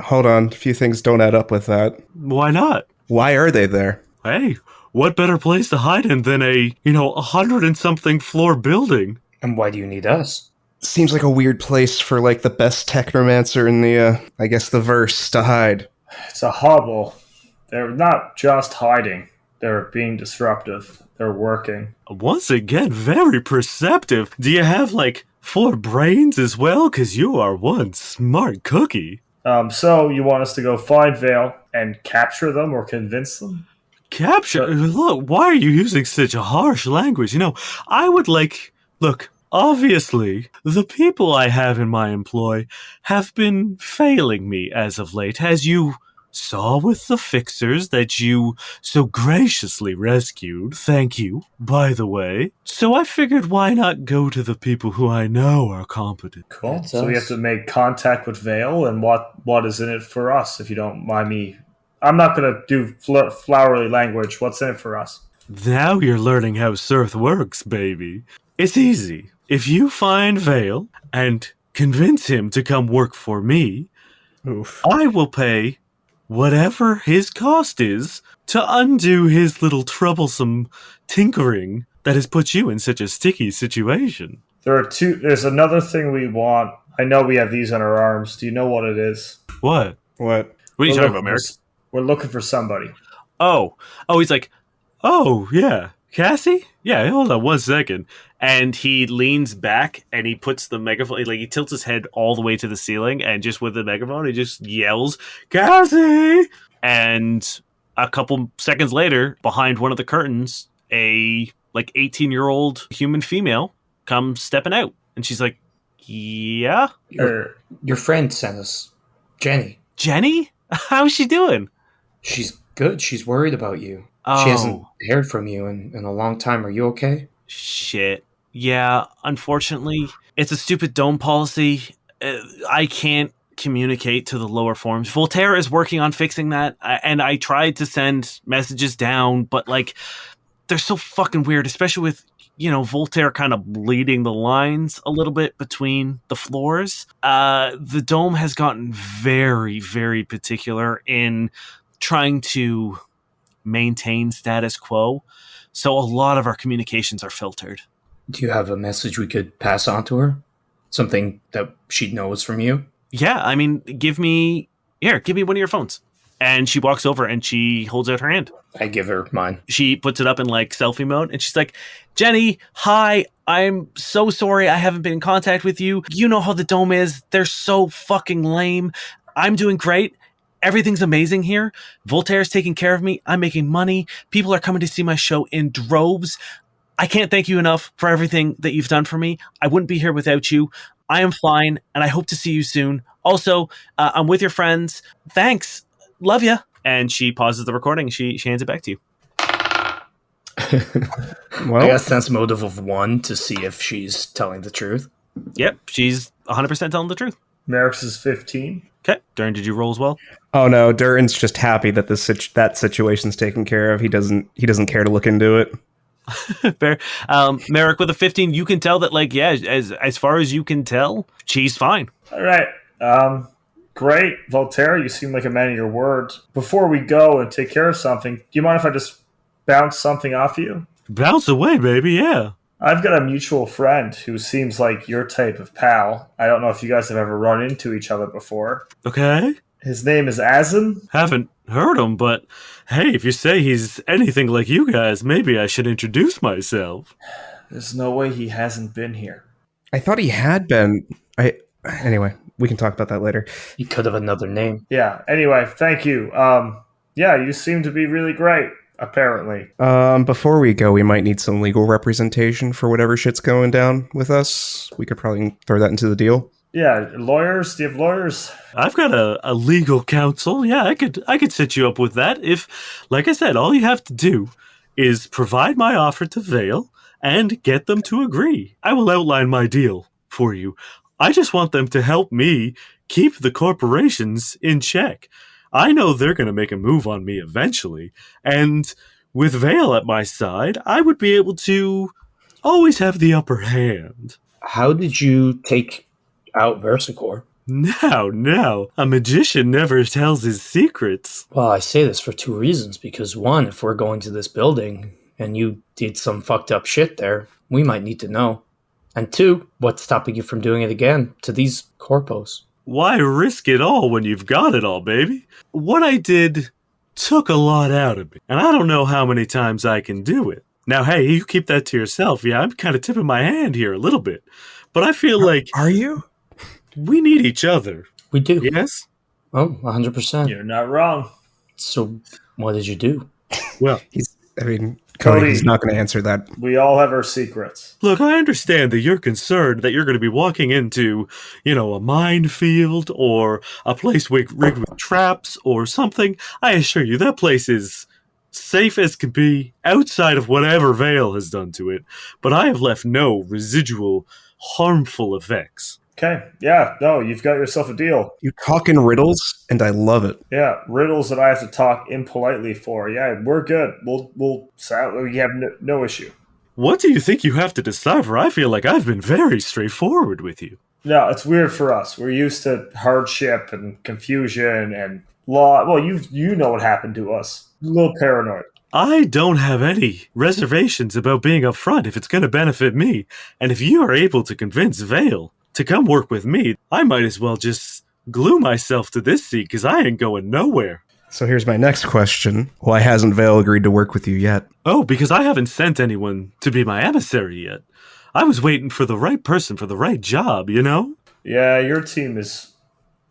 Hold on. A few things don't add up with that. Why not? Why are they there? Hey, what better place to hide in than a 100-and-something floor building? And why do you need us? Seems like a weird place for like the best technomancer in the, I guess, the verse to hide. It's a hovel. They're not just hiding. They're being disruptive. They're working. Once again, very perceptive. Do you have, 4 brains as well? Because you are one smart cookie. So you want us to go find Vale and capture them or convince them? Capture? Look, why are you using such a harsh language? I would look, obviously, the people I have in my employ have been failing me as of late, as you saw with the fixers that you so graciously rescued. Thank you, by the way. So I figured, why not go to the people who I know are competent? Cool. That's So we us. have to make contact with Vale, and what is in it for us, if you don't mind me? I'm not going to do flowery language. What's in it for us? Now you're learning how Cirth works, baby. It's easy. If you find Vale and convince him to come work for me, Oof. I will pay whatever his cost is to undo his little troublesome tinkering that has put you in such a sticky situation. There's another thing we want. I know we have these on our arms. Do you know what it is? What? What? What are you We're talking about, looking Merrick? We're looking for somebody. Oh, he's like, oh, yeah. Cassie? Yeah, hold on 1 second. And he leans back and he puts the megaphone, he tilts his head all the way to the ceiling, and just with the megaphone, he just yells, Cassie! And a couple seconds later, behind one of the curtains, a 18-year-old human female comes stepping out. And she's like, yeah? Your friend sent us. Jenny. Jenny? How's she doing? She's good. She's worried about you. She hasn't Oh, heard from you in a long time. Are you okay? shit. Yeah, unfortunately, it's a stupid dome policy. I can't communicate to the lower forms. Voltaire is working on fixing that, and I tried to send messages down, but like they're so fucking weird, especially with Voltaire kind of bleeding the lines a little bit between the floors. The dome has gotten very, very particular in trying to maintain status quo, so a lot of our communications are filtered. Do you have a message we could pass on to her? Something that she'd know is from you? Yeah, I mean, give me one of your phones. And she walks over and she holds out her hand. I give her mine. She puts it up in like selfie mode and she's like, Jenny, hi, I'm so sorry I haven't been in contact with you. You know how the dome is. They're so fucking lame. I'm doing great. Everything's amazing here. Voltaire's taking care of me. I'm making money. People are coming to see my show in droves. I can't thank you enough for everything that you've done for me. I wouldn't be here without you. I am fine, and I hope to see you soon. Also, I'm with your friends. Thanks. Love ya. And she pauses the recording. She hands it back to you. Well, I got a sense motive of 1 to see if she's telling the truth. Yep, she's 100% telling the truth. Merrick's is 15. Okay. Durrin, did you roll as well? oh no, Durin's just happy that that situation's taken care of. He doesn't care to look into it. Fair. Merrick with a 15, you can tell that, like, yeah, as far as you can tell, she's fine. All right. Great. Voltaire, you seem like a man of your word. Before we go and take care of something, do you mind if I just bounce something off you? Bounce away, baby, yeah. I've got a mutual friend who seems like your type of pal. I don't know if you guys have ever run into each other before. Okay. His name is Azim. Haven't heard him, but hey, if you say he's anything like you guys, maybe I should introduce myself. There's no way he hasn't been here. I thought he had been. Anyway, we can talk about that later. You could have another name. Yeah, anyway, thank you. Yeah, you seem to be really great, apparently. Before we go, we might need some legal representation for whatever shit's going down with us. We could probably throw that into the deal. Yeah, lawyers? Do you have lawyers? I've got a legal counsel. Yeah, I could set you up with that. If, like I said, all you have to do is provide my offer to Vale and get them to agree. I will outline my deal for you. I just want them to help me keep the corporations in check. I know they're going to make a move on me eventually, and with Vale at my side, I would be able to always have the upper hand. How did you take out Versicor? Now, a magician never tells his secrets. Well, I say this for 2 reasons. Because 1, if we're going to this building and you did some fucked up shit there, we might need to know. And 2, what's stopping you from doing it again to these corpos? Why risk it all when you've got it all, baby? What I did took a lot out of me, and I don't know how many times I can do it. Now, hey, you keep that to yourself. Yeah, I'm kind of tipping my hand here a little bit. But I feel like Are you? we need each other. We do. Yes? Oh, 100%. You're not wrong. So, what did you do? Well, Cody, he's not going to answer that. We all have our secrets. look, I understand that you're concerned that you're going to be walking into, a minefield or a place rigged with traps or something. I assure you, that place is safe as can be outside of whatever Vale has done to it. But I have left no residual harmful effects. Okay, yeah, no, you've got yourself a deal. You talk in riddles, and I love it. Yeah, riddles that I have to talk impolitely for. Yeah, we're good. We have no issue. What do you think you have to decipher? I feel like I've been very straightforward with you. No, it's weird for us. We're used to hardship and confusion and law. Well, you know what happened to us. A little paranoid. I don't have any reservations about being upfront if it's going to benefit me. And if you are able to convince Vale to come work with me, I might as well just glue myself to this seat because I ain't going nowhere. So here's my next question. Why hasn't Vale agreed to work with you yet? Oh, because I haven't sent anyone to be my emissary yet. I was waiting for the right person for the right job, Yeah, your team is,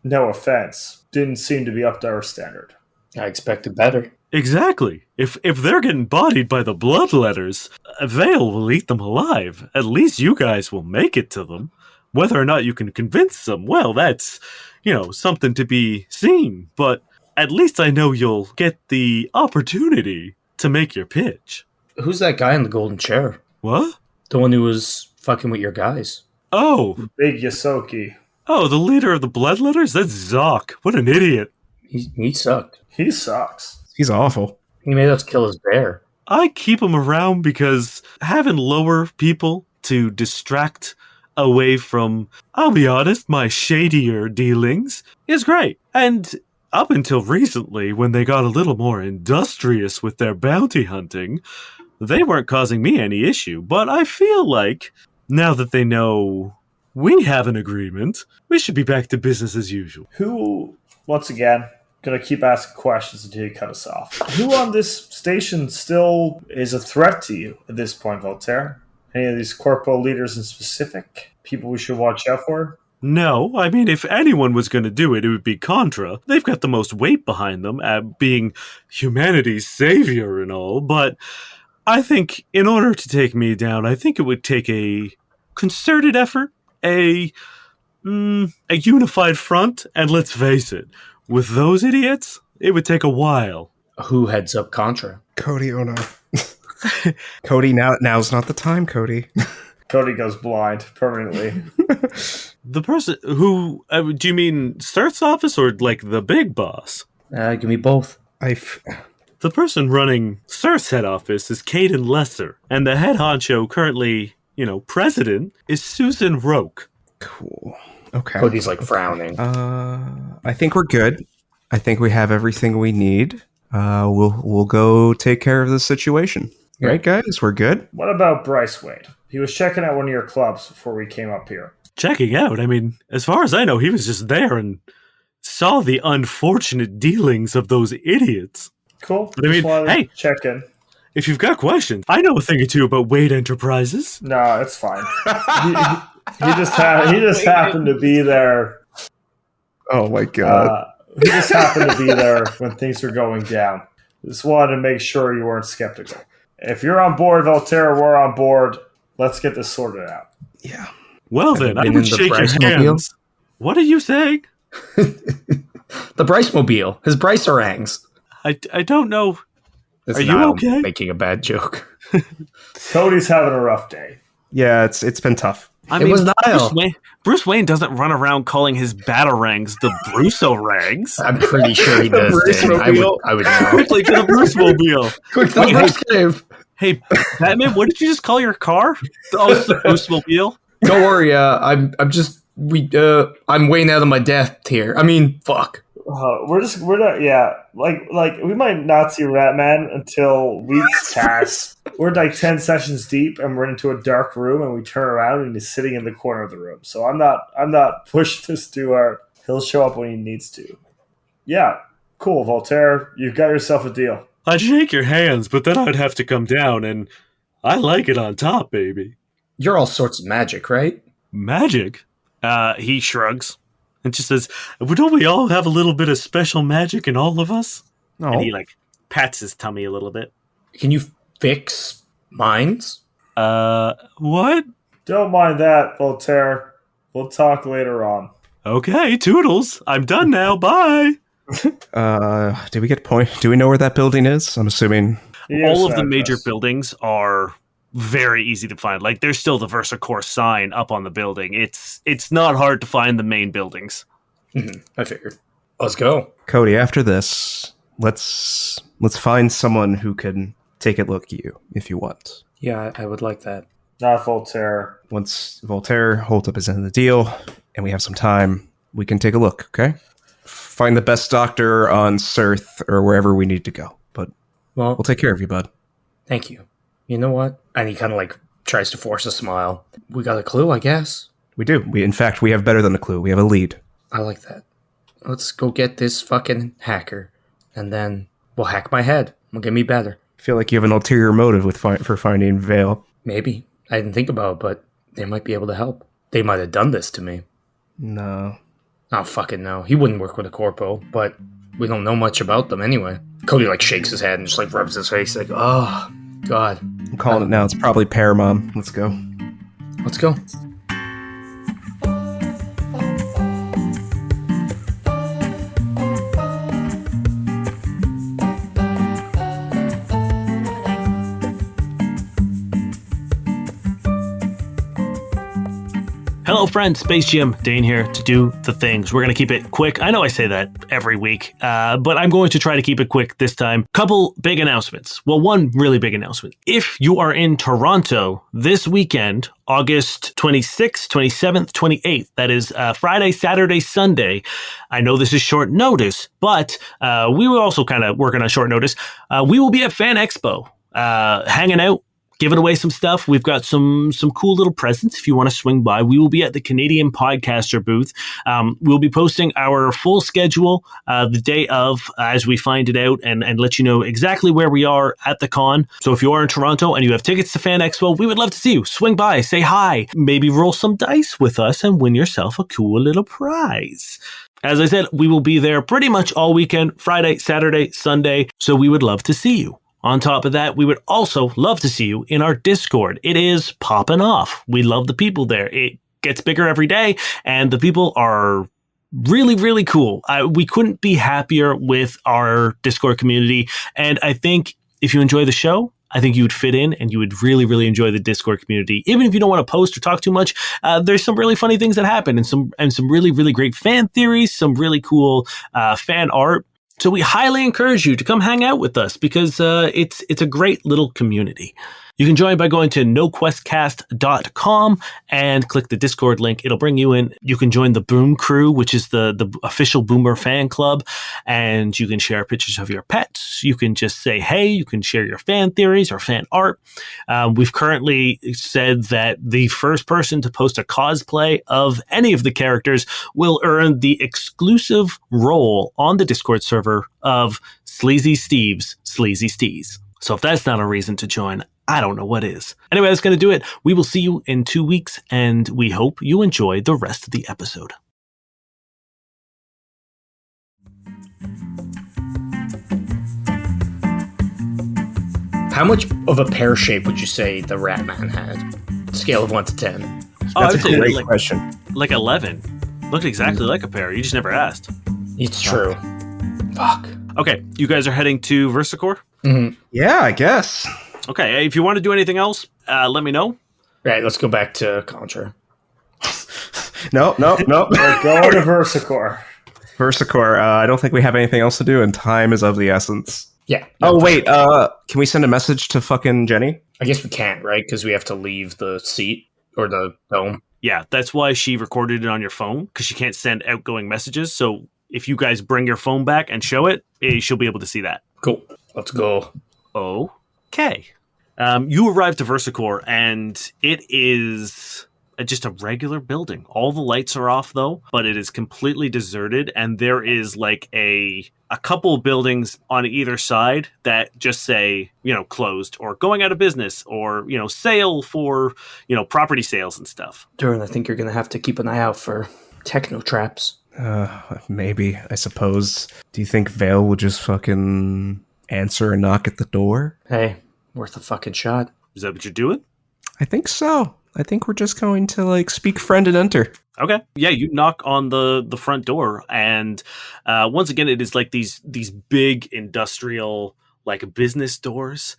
no offense, didn't seem to be up to our standard. I expected better. Exactly. If they're getting bodied by the bloodletters, Vale will eat them alive. At least you guys will make it to them. Whether or not you can convince them, well, that's, something to be seen. But at least I know you'll get the opportunity to make your pitch. Who's that guy in the golden chair? What? The one who was fucking with your guys. Oh, Big Yosoki. the leader of the Bloodletters? That's Zoc. What an idiot. He sucked. He sucks. He's awful. He made us kill his bear. I keep him around because having lower people to distract away from, I'll be honest, my shadier dealings is great. And up until recently, when they got a little more industrious with their bounty hunting, they weren't causing me any issue. But I feel like, now that they know we have an agreement, we should be back to business as usual. Who, once again, going to keep asking questions until you cut us off. Who on this station still is a threat to you at this point, Voltaire? Any of these corpo leaders in specific? People we should watch out for? No, I mean, if anyone was going to do it, it would be Contra. They've got the most weight behind them, being humanity's savior and all, but I think in order to take me down, I think it would take a concerted effort, a unified front, and let's face it, with those idiots, it would take a while. Who heads up Contra? Cody, oh no. Cody, now's not the time, Cody. Cody goes blind permanently. The person who, do you mean Sirth's office or like the big boss? Give me both. The person running Sirth's head office is Caden Lesser, and the head honcho currently, president is Susan Roke. Cool. Okay. Cody's like frowning. I think we're good. I think we have everything we need. We'll go take care of the situation. Yeah. Right, guys? We're good? What about Bryce Wade? He was checking out one of your clubs before we came up here. Checking out? I mean, as far as I know, he was just there and saw the unfortunate dealings of those idiots. Cool. But I mean, hey, check in. If you've got questions, I know a thing or two about Wade Enterprises. No, it's fine. he just happened to be there. Oh my god. He just happened to be there when things were going down. Just wanted to make sure you weren't skeptical. If you're on board, Voltaire, we're on board. Let's get this sorted out. Yeah. Well then, I would shake your hands. What are you saying? The Bryce-mobile. His Bryce orangs. I don't know. It's are you okay? Making a bad joke. Cody's having a rough day. Yeah, it's been tough. I mean, was Niall. Bruce Wayne doesn't run around calling his batarangs the Bruce-O-rangs. I'm pretty sure he does. I would know. Quickly to the Bruce-mobile. Quick to the Bruce cave. Hey, Batman, what did you just call your car? Oh, it's the Bruce-mobile. Don't worry. I'm weighing out of my depth here. I mean, fuck. We're not. Yeah, like we might not see Ratman until weeks pass. We're like 10 sessions deep, and we're into a dark room, and we turn around, and he's sitting in the corner of the room. So I'm not pushing this too hard. He'll show up when he needs to. Yeah, cool, Voltaire. You've got yourself a deal. I'd shake your hands, but then I'd have to come down, and I like it on top, baby. You're all sorts of magic, right? Magic? He shrugs and just says, don't we all have a little bit of special magic in all of us? No. And he, pats his tummy a little bit. Can you fix minds? What? Don't mind that, Voltaire. We'll talk later on. Okay, toodles. I'm done now. Bye. Did we get point? Do we know where that building is? I'm assuming. All of the major buildings are very easy to find. There's still the VersaCore sign up on the building. It's not hard to find the main buildings. Mm-hmm. I figured. Let's go. Cody, after this, let's find someone who can take a look at you if you want. Yeah, I would like that. Not Voltaire. Once Voltaire holds up his end of the deal and we have some time, we can take a look, okay? Find the best doctor on Sirth or wherever we need to go. But we'll take care of you, bud. Thank you. You know what? And he kind of tries to force a smile. We got a clue, I guess. We do. In fact, we have better than a clue. We have a lead. I like that. Let's go get this fucking hacker, and then we'll hack my head. We'll get me better. I feel like you have an ulterior motive for finding Vale. Maybe. I didn't think about it, but they might be able to help. They might have done this to me. No. I don't fucking know. He wouldn't work with a corpo, but we don't know much about them anyway. Cody shakes his head and just rubs his face oh, God. I'm calling it now. It's probably Paramom. Let's go. Let's go. Hello, friends. Space Jim, Dane here to do the things. We're going to keep it quick. I know I say that every week, but I'm going to try to keep it quick this time. Couple big announcements. Well, one really big announcement. If you are in Toronto this weekend, August 26th, 27th, 28th, that is Friday, Saturday, Sunday. I know this is short notice, but we will also kind of work on short notice. We will be at Fan Expo, hanging out, giving away some stuff. We've got some cool little presents if you want to swing by. We will be at the Canadian Podcaster booth. We'll be posting our full schedule the day of as we find it out and let you know exactly where we are at the con. So if you are in Toronto and you have tickets to Fan Expo, we would love to see you. Swing by, say hi, maybe roll some dice with us and win yourself a cool little prize. As I said, we will be there pretty much all weekend, Friday, Saturday, Sunday. So we would love to see you. On top of that, we would also love to see you in our Discord. It is popping off. We love the people there. It gets bigger every day, and the people are really, really cool. We couldn't be happier with our Discord community, and I think if you enjoy the show, I think you would fit in, and you would really, really enjoy the Discord community. Even if you don't want to post or talk too much, there's some really funny things that happen, and some really, really great fan theories, some really cool fan art. So we highly encourage you to come hang out with us because it's a great little community. You can join by going to noquestcast.com and click the Discord link. It'll bring you in. You can join the Boom Crew, which is the official Boomer fan club, and you can share pictures of your pets. You can just say, hey, you can share your fan theories or fan art. We've currently said that the first person to post a cosplay of any of the characters will earn the exclusive role on the Discord server of Sleazy Steve's Sleazy Steez. So if that's not a reason to join, I don't know what is. Anyway, that's going to do it. We will see you in 2 weeks, and we hope you enjoy the rest of the episode. How much of a pear shape would you say the Rat Man had? Scale of 1 to 10. That's a great question. Like 11. Looked exactly like a pear. You just never asked. It's true. Fuck. Okay, you guys are heading to Versicor? Mm-hmm. Yeah, I guess. Okay, if you want to do anything else, let me know. Right, let's go back to Contra. No. We're going to Versicor. Versicor, I don't think we have anything else to do, and time is of the essence. Yeah. Oh, wait, can we send a message to fucking Jenny? I guess we can't, right? Because we have to leave the seat or the dome. Yeah, that's why she recorded it on your phone, because she can't send outgoing messages. So if you guys bring your phone back and show it, she'll be able to see that. Cool. Let's go. Okay. You arrive to Versicor, and it is just a regular building. All the lights are off, though, but it is completely deserted, and there is like a couple buildings on either side that just say, closed or going out of business or, sale for, property sales and stuff. Durrin, I think you're going to have to keep an eye out for techno traps. Maybe, I suppose. Do you think Vale will just fucking answer a knock at the door? Hey, worth a fucking shot. Is that what you're doing? I think so. I think we're just going to speak friend and enter. Okay. Yeah, you knock on the front door, and once again, it is like these big industrial business doors.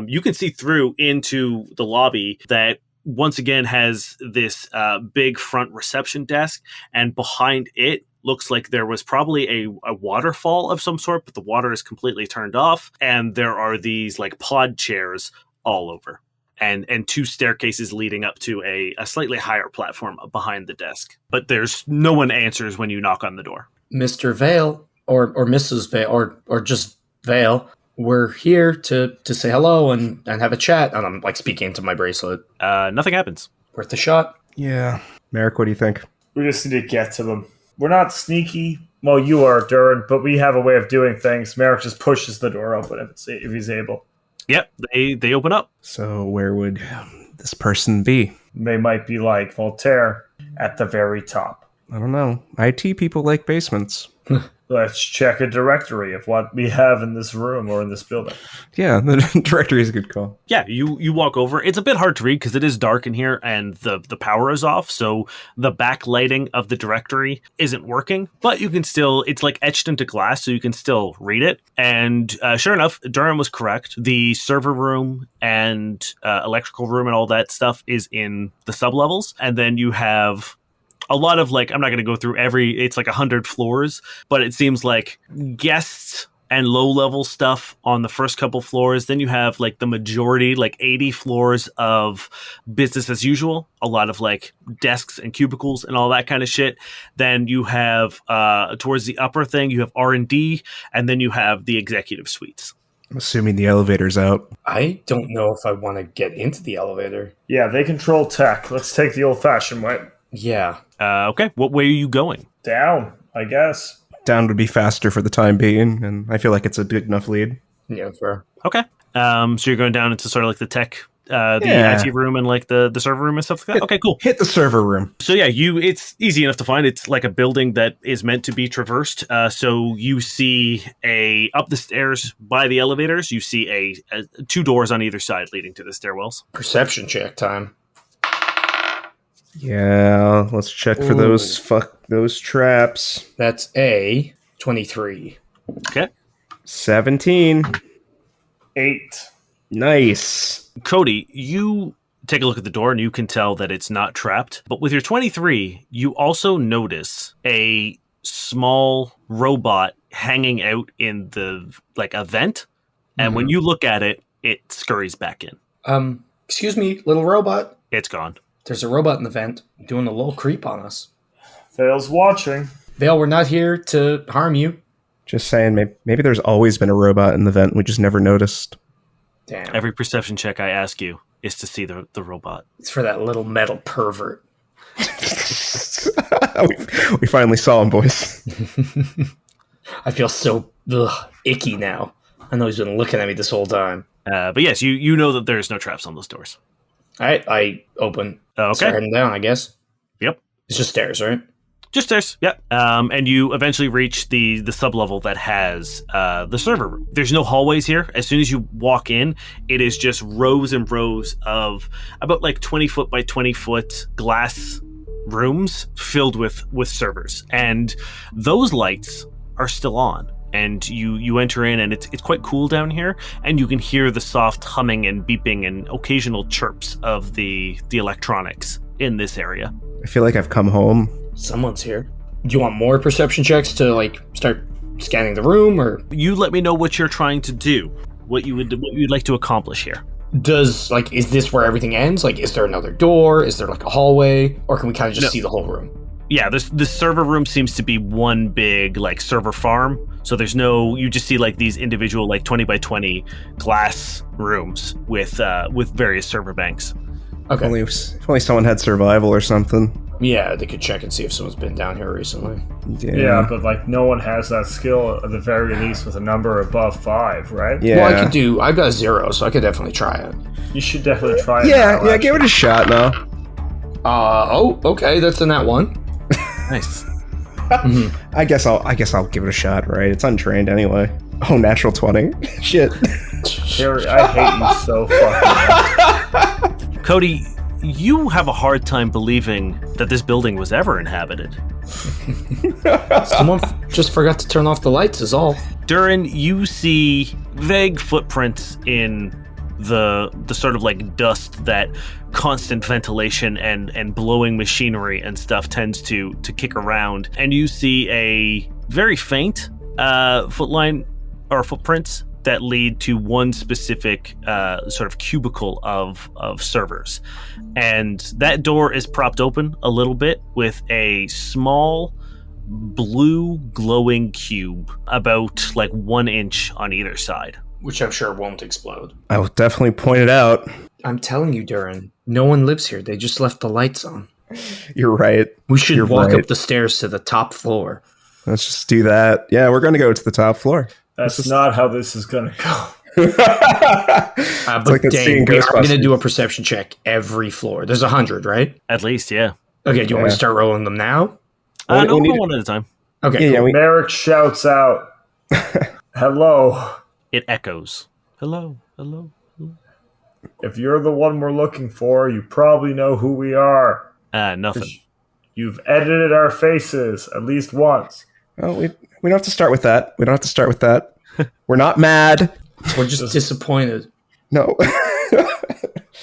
You can see through into the lobby that once again has this big front reception desk, and behind it looks like there was probably a waterfall of some sort, but the water is completely turned off, and there are these pod chairs all over. And 2 staircases leading up to a slightly higher platform behind the desk. But there's no one answers when you knock on the door. Mr. Vale, or Mrs. Vale, or just Vale, we're here to say hello and have a chat. And I'm speaking into my bracelet. Nothing happens. Worth a shot. Yeah. Merrick, what do you think? We just need to get to them. We're not sneaky. Well, you are, Durrin, but we have a way of doing things. Merrick just pushes the door open if he's able. Yep, they open up. So where would this person be? They might be like Voltaire at the very top. I don't know. IT people like basements. Let's check a directory of what we have in this room or in this building. Yeah, the directory is a good call. Yeah, you walk over. It's a bit hard to read because it is dark in here and the power is off, so the backlighting of the directory isn't working, but you can still, it's like etched into glass, so you can still read it. And sure enough, Durrin was correct. The server room and electrical room and all that stuff is in the sublevels, and then you have a lot of, like, I'm not going to go through it's like 100 floors, but it seems like guests and low-level stuff on the first couple floors. Then you have, like, the majority, like 80 floors of business as usual, a lot of, like, desks and cubicles and all that kind of shit. Then you have, towards the upper thing, you have R&D, and then you have the executive suites. I'm assuming the elevator's out. I don't know if I want to get into the elevator. Yeah, they control tech. Let's take the old-fashioned way. Yeah. Okay, what way are you going? Down, I guess. Down would be faster for the time being, and I feel like it's a good enough lead. Yeah, fair. Okay. So you're going down into sort of like the tech, the IT room and like the server room and stuff like that? Okay, cool. Hit the server room. So yeah, it's easy enough to find. It's like a building that is meant to be traversed. So you see up the stairs by the elevators, you see two doors on either side leading to the stairwells. Perception check time. Yeah, let's check for those traps. That's a 23. Okay. 17. 8. Nice. Cody, you take a look at the door and you can tell that it's not trapped. But with your 23, you also notice a small robot hanging out in a vent. And when you look at it, it scurries back in. Excuse me, little robot. It's gone. There's a robot in the vent doing a little creep on us. Vale's watching. Vale, we're not here to harm you. Just saying, maybe there's always been a robot in the vent. We just never noticed. Damn. Every perception check I ask you is to see the robot. It's for that little metal pervert. we finally saw him, boys. I feel so icky now. I know he's been looking at me this whole time. But yes, you know that there's no traps on those doors. All right, I open. Okay. Start heading down, I guess. Yep. It's just stairs, right? Just stairs, yeah. And you eventually reach the sublevel that has the server room. There's no hallways here. As soon as you walk in, it is just rows and rows of about like 20 foot by 20 foot glass rooms filled with servers. And those lights are still on. And you enter in, and it's quite cool down here, and you can hear the soft humming and beeping and occasional chirps of the electronics in this area. I feel like I've come home. Someone's here. Do you want more perception checks to like start scanning the room, or you let me know what you're trying to do, what you'd like to accomplish here? Is this where everything ends? Like, is there another door? Is there like a hallway, or can we kind of just see the whole room? Yeah, the server room seems to be one big like server farm. So you just see like these individual like 20 by 20 glass rooms with various server banks. Okay. If only someone had survival or something. Yeah, they could check and see if someone's been down here recently. Yeah, but like no one has that skill at the very least with a number above 5, right? Yeah. Well, I've got 0, so I could definitely try it. You should definitely try it. Yeah, give it a shot now. Okay, that's in that one. Nice. I guess I'll give it a shot, right? It's untrained anyway. Oh, natural 20. Shit. Terry, I hate you so fucking much. Cody, you have a hard time believing that this building was ever inhabited. Someone just forgot to turn off the lights is all. Durrin, you see vague footprints in the sort of like dust that constant ventilation and blowing machinery and stuff tends to kick around, and you see a very faint footline or footprints that lead to one specific sort of cubicle of servers, and that door is propped open a little bit with a small blue glowing cube about like 1 inch on either side. Which I'm sure won't explode. I will definitely point it out. I'm telling you, Durrin, no one lives here. They just left the lights on. You're right. We should walk up the stairs to the top floor. Let's just do that. Yeah, we're going to go to the top floor. That's not how this is going to go. But like dang, we are going to do a perception check every floor. There's 100, right? At least, yeah. Okay, do you want me to start rolling them now? No, one at a time. Okay, Yeah, cool. Merrick shouts out, "Hello. It echoes. Hello, hello. If you're the one we're looking for, you probably know who we are. Nothing. You've edited our faces at least once. Oh, we don't have to start with that. We don't have to start with that. We're not mad. We're just disappointed. No.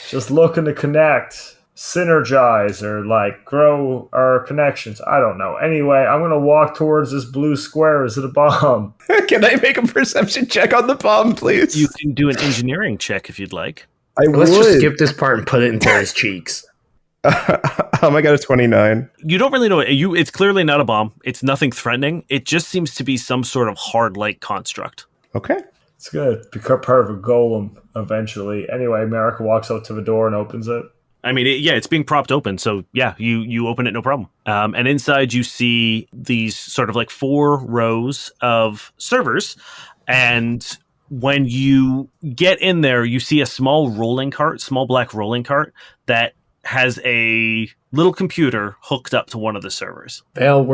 Just looking to connect, synergize, or like grow our connections. I don't know. Anyway, I'm gonna walk towards this blue square. Is it a bomb? Can I make a perception check on the bomb, please? You can do an engineering check if you'd like. I Let's would. just skip this part and put it in Terry's cheeks. I got a 29. You don't really know it. It's clearly not a bomb. It's nothing threatening. It just seems to be some sort of hard light construct. Okay. It's good. Become part of a golem eventually. Anyway, Merrick walks out to the door and opens it. I mean, it's being propped open. So yeah, you open it, no problem. And inside you see these sort of like 4 rows of servers. And when you get in there, you see a small black rolling cart that has a little computer hooked up to one of the servers. Well,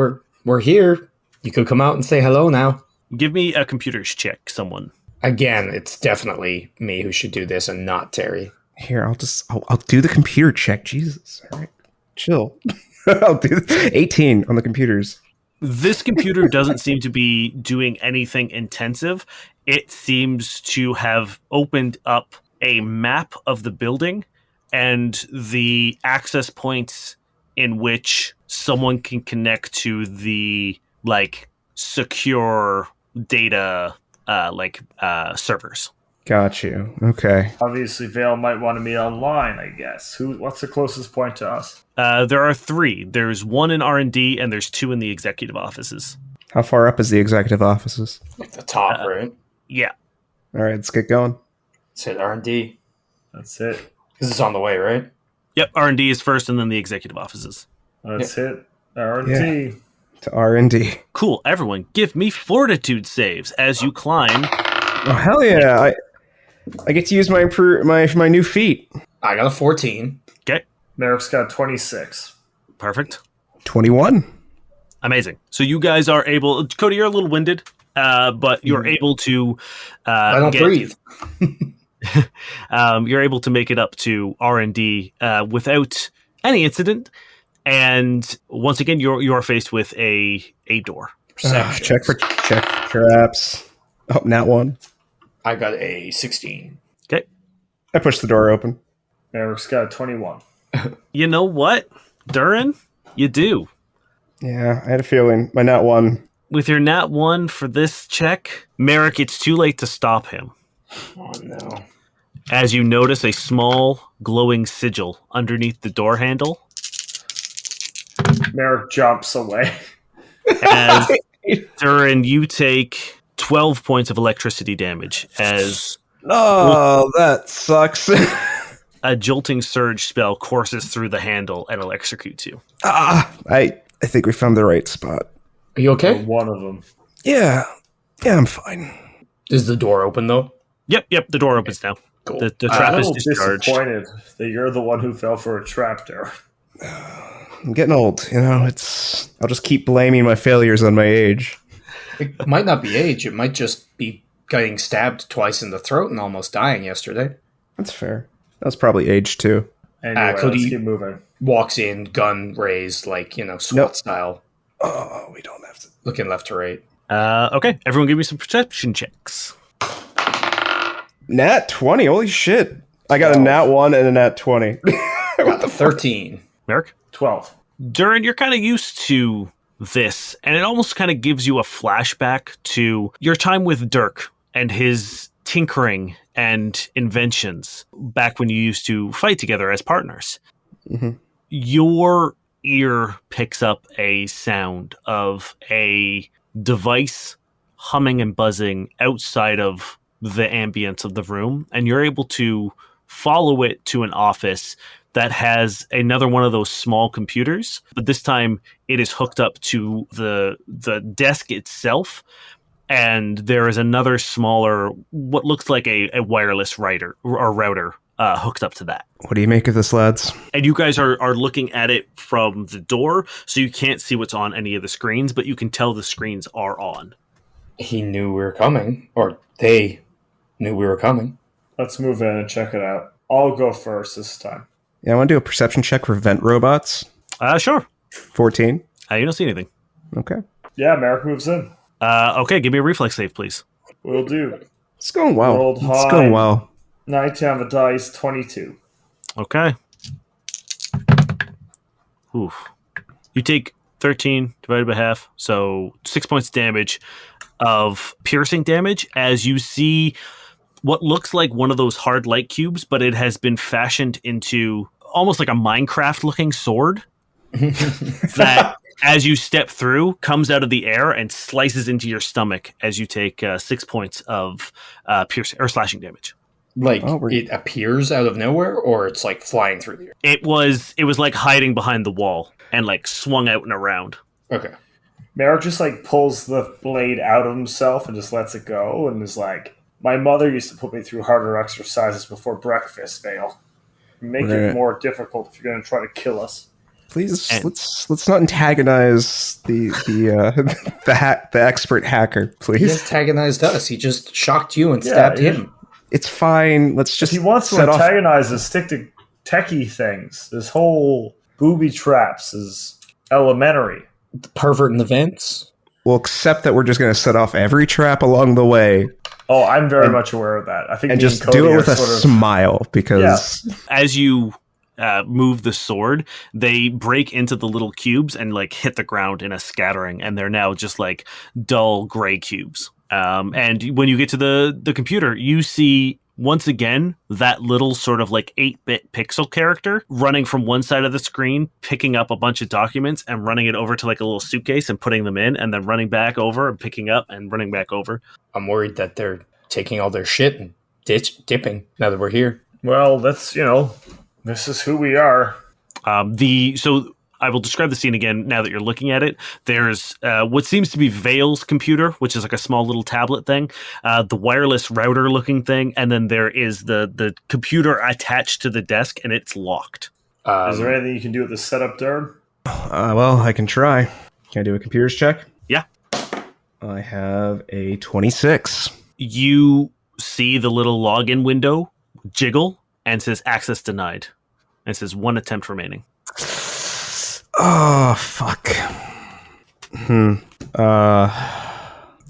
we're here. You could come out and say hello now. Give me a computers check, someone. Again, it's definitely me who should do this and not Terry. Here, I'll do the computer check. Jesus. All right. Chill. I'll do 18 on the computers. This computer doesn't seem to be doing anything intensive. It seems to have opened up a map of the building and the access points in which someone can connect to the like secure data servers. Got you. Okay. Obviously, Vale might want to meet online, I guess. What's the closest point to us? There are 3. There's 1 in R&D and there's 2 in the executive offices. How far up is the executive offices? Like the top, right? Yeah. All right, let's get going. Let's hit R&D. That's it. This is on the way, right? Yep, R&D is first and then the executive offices. Let's hit R&T. Yeah. To R&D. Cool. Everyone, give me fortitude saves as you climb. Oh, hell yeah. I get to use my new feat. I got a 14. Okay. Merrick's got 26. Perfect. 21. Amazing. So you guys are able... Cody, you're a little winded, but you're able to... I don't breathe. You're able to make it up to R&D without any incident. And once again, you're faced with a door. Perception. Check traps. Oh, nat 1. I got a 16. Okay. I pushed the door open. Merrick's got 21. You know what, Durrin? You do. Yeah, I had a feeling. My nat 1. With your nat 1 for this check, Merrick, it's too late to stop him. Oh, no. As you notice a small glowing sigil underneath the door handle. Merrick jumps away. As Durrin, you take 12 points of electricity damage as that sucks. a jolting surge spell courses through the handle and electrocutes you. I think we found the right spot. Are you okay? One of them. Yeah, I'm fine. Is the door open, though? Yep, the door opens now. Cool. The I'm trap a is little discharged. disappointed that you're the one who fell for a trap there. I'm getting old, I'll just keep blaming my failures on my age. It might not be age. It might just be getting stabbed twice in the throat and almost dying yesterday. That's fair. That was probably age too. Anyway, Cody let's keep moving. walks in, gun raised, like, SWAT style, Oh, we don't have to. looking left to right. Okay, everyone give me some perception checks. Nat 20. Holy shit! I got a nat 1 and a nat 20. Got the 13. Merrick? 12. Durrin, you're kind of used to this, and it almost kind of gives you a flashback to your time with Dirk and his tinkering and inventions back when you used to fight together as partners. Mm-hmm. Your ear picks up a sound of a device humming and buzzing outside of the ambience of the room, and you're able to follow it to an office that has another one of those small computers, but this time it is hooked up to the desk itself, and there is another smaller, what looks like a wireless router hooked up to that. What do you make of this, lads? And you guys are looking at it from the door, so you can't see what's on any of the screens, but you can tell the screens are on. He knew we were coming, or they knew we were coming. Let's move in and check it out. I'll go first this time. Yeah, I want to do a perception check for vent robots. Sure. 14. You don't see anything. Okay. Yeah, Merrick moves in. Okay, give me a reflex save, please. Will do. It's going well. Rolled It's high. going well. 19 on the dice, 22. Okay. Oof. You take 13 divided by half, so 6 points damage of piercing damage as you see what looks like one of those hard light cubes, but it has been fashioned into almost like a Minecraft-looking sword that, as you step through, comes out of the air and slices into your stomach as you take 6 points of piercing or slashing damage. Like, it appears out of nowhere, or it's like flying through the air? It was like hiding behind the wall and like swung out and around. Okay. Merrick just like pulls the blade out of himself and just lets it go and is like, my mother used to put me through harder exercises before breakfast, Vale. Make it more difficult if you're going to try to kill us. Please, let's not antagonize the the expert hacker, please. He antagonized us. He just shocked you and stabbed him. It's fine. Let's just. If he wants to antagonize us, stick to techie things. This whole booby traps is elementary. The pervert in the vents. We'll accept that we're just going to set off every trap along the way. Oh, I'm very much aware of that. I think, and just do it with a smile, because as you move the sword, they break into the little cubes and like hit the ground in a scattering, and they're now just like dull gray cubes. And when you get to the computer, you see once again that little sort of like 8-bit pixel character running from one side of the screen, picking up a bunch of documents and running it over to like a little suitcase and putting them in, and then running back over and picking up and running back over. I'm worried that they're taking all their shit and dipping now that we're here. Well, that's, this is who we are. So I will describe the scene again now that you're looking at it. There's what seems to be Vale's computer, which is like a small little tablet thing, the wireless router looking thing, and then there is the computer attached to the desk, and it's locked. Is there anything you can do with this setup, Durrin? Well, I can try. Can I do a computers check? Yeah. I have a 26. You see the little login window jiggle and says access denied. And it says 1 attempt remaining. Oh, fuck. I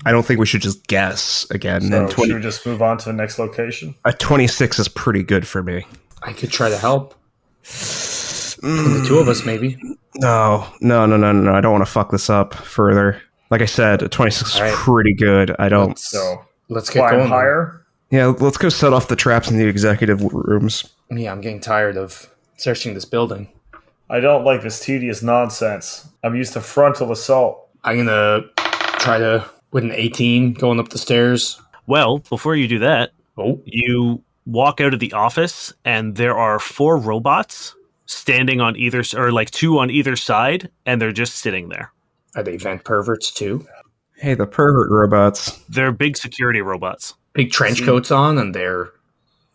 don't think we should just guess again. So should we just move on to the next location? A 26 is pretty good for me. I could try to help. The two of us, maybe. No. I don't want to fuck this up further. Like I said, a 26 is pretty good. I don't... Let's get going higher. Yeah, let's go set off the traps in the executive rooms. Yeah, I'm getting tired of searching this building. I don't like this tedious nonsense. I'm used to frontal assault. I'm going to try to, with an 18, going up the stairs. Well, before you do that, you walk out of the office, and there are 4 robots standing on either, or like 2 on either side, and they're just sitting there. Are they vent perverts too? Hey, the pervert robots. They're big security robots. Big trench coats on, and they're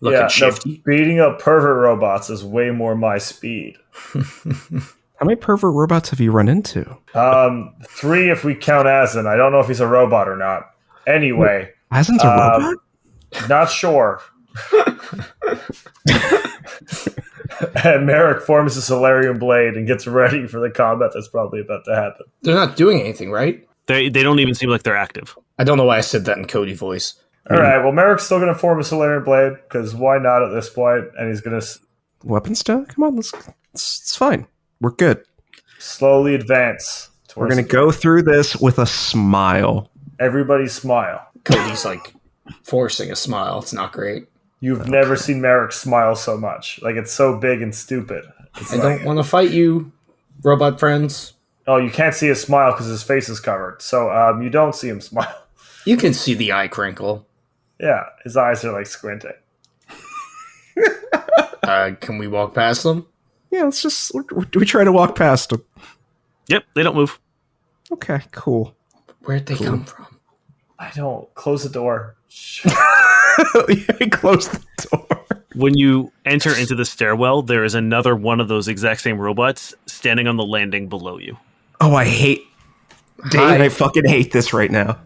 looking shifty. Beating up pervert robots is way more my speed. How many pervert robots have you run into? 3 if we count Asin. I don't know if he's a robot or not. Anyway. Asin's a robot? Not sure. And Merrick forms a Solarian blade and gets ready for the combat that's probably about to happen. They're not doing anything, right? They don't even seem like they're active. I don't know why I said that in Cody voice. All right, well, Merrick's still going to form a Solarian blade, because why not at this point? And he's going to... Weapons down? Come on, it's fine. We're good. Slowly advance. We're going to go through this with a smile. Everybody smile. Cody's like forcing a smile. It's not great. You've never seen Merrick smile so much. Like, it's so big and stupid. I don't want to fight you, robot friends. Oh, you can't see his smile because his face is covered. So you don't see him smile. You can see the eye crinkle. Yeah, his eyes are like squinting. Can we walk past them? Yeah, let's just... We try to walk past them. Yep, they don't move. Okay, cool. Where'd they come from? I don't. Close the door. Yeah, close the door. When you enter into the stairwell, there is another one of those exact same robots standing on the landing below you. Oh, I hate Dane. I fucking hate this right now.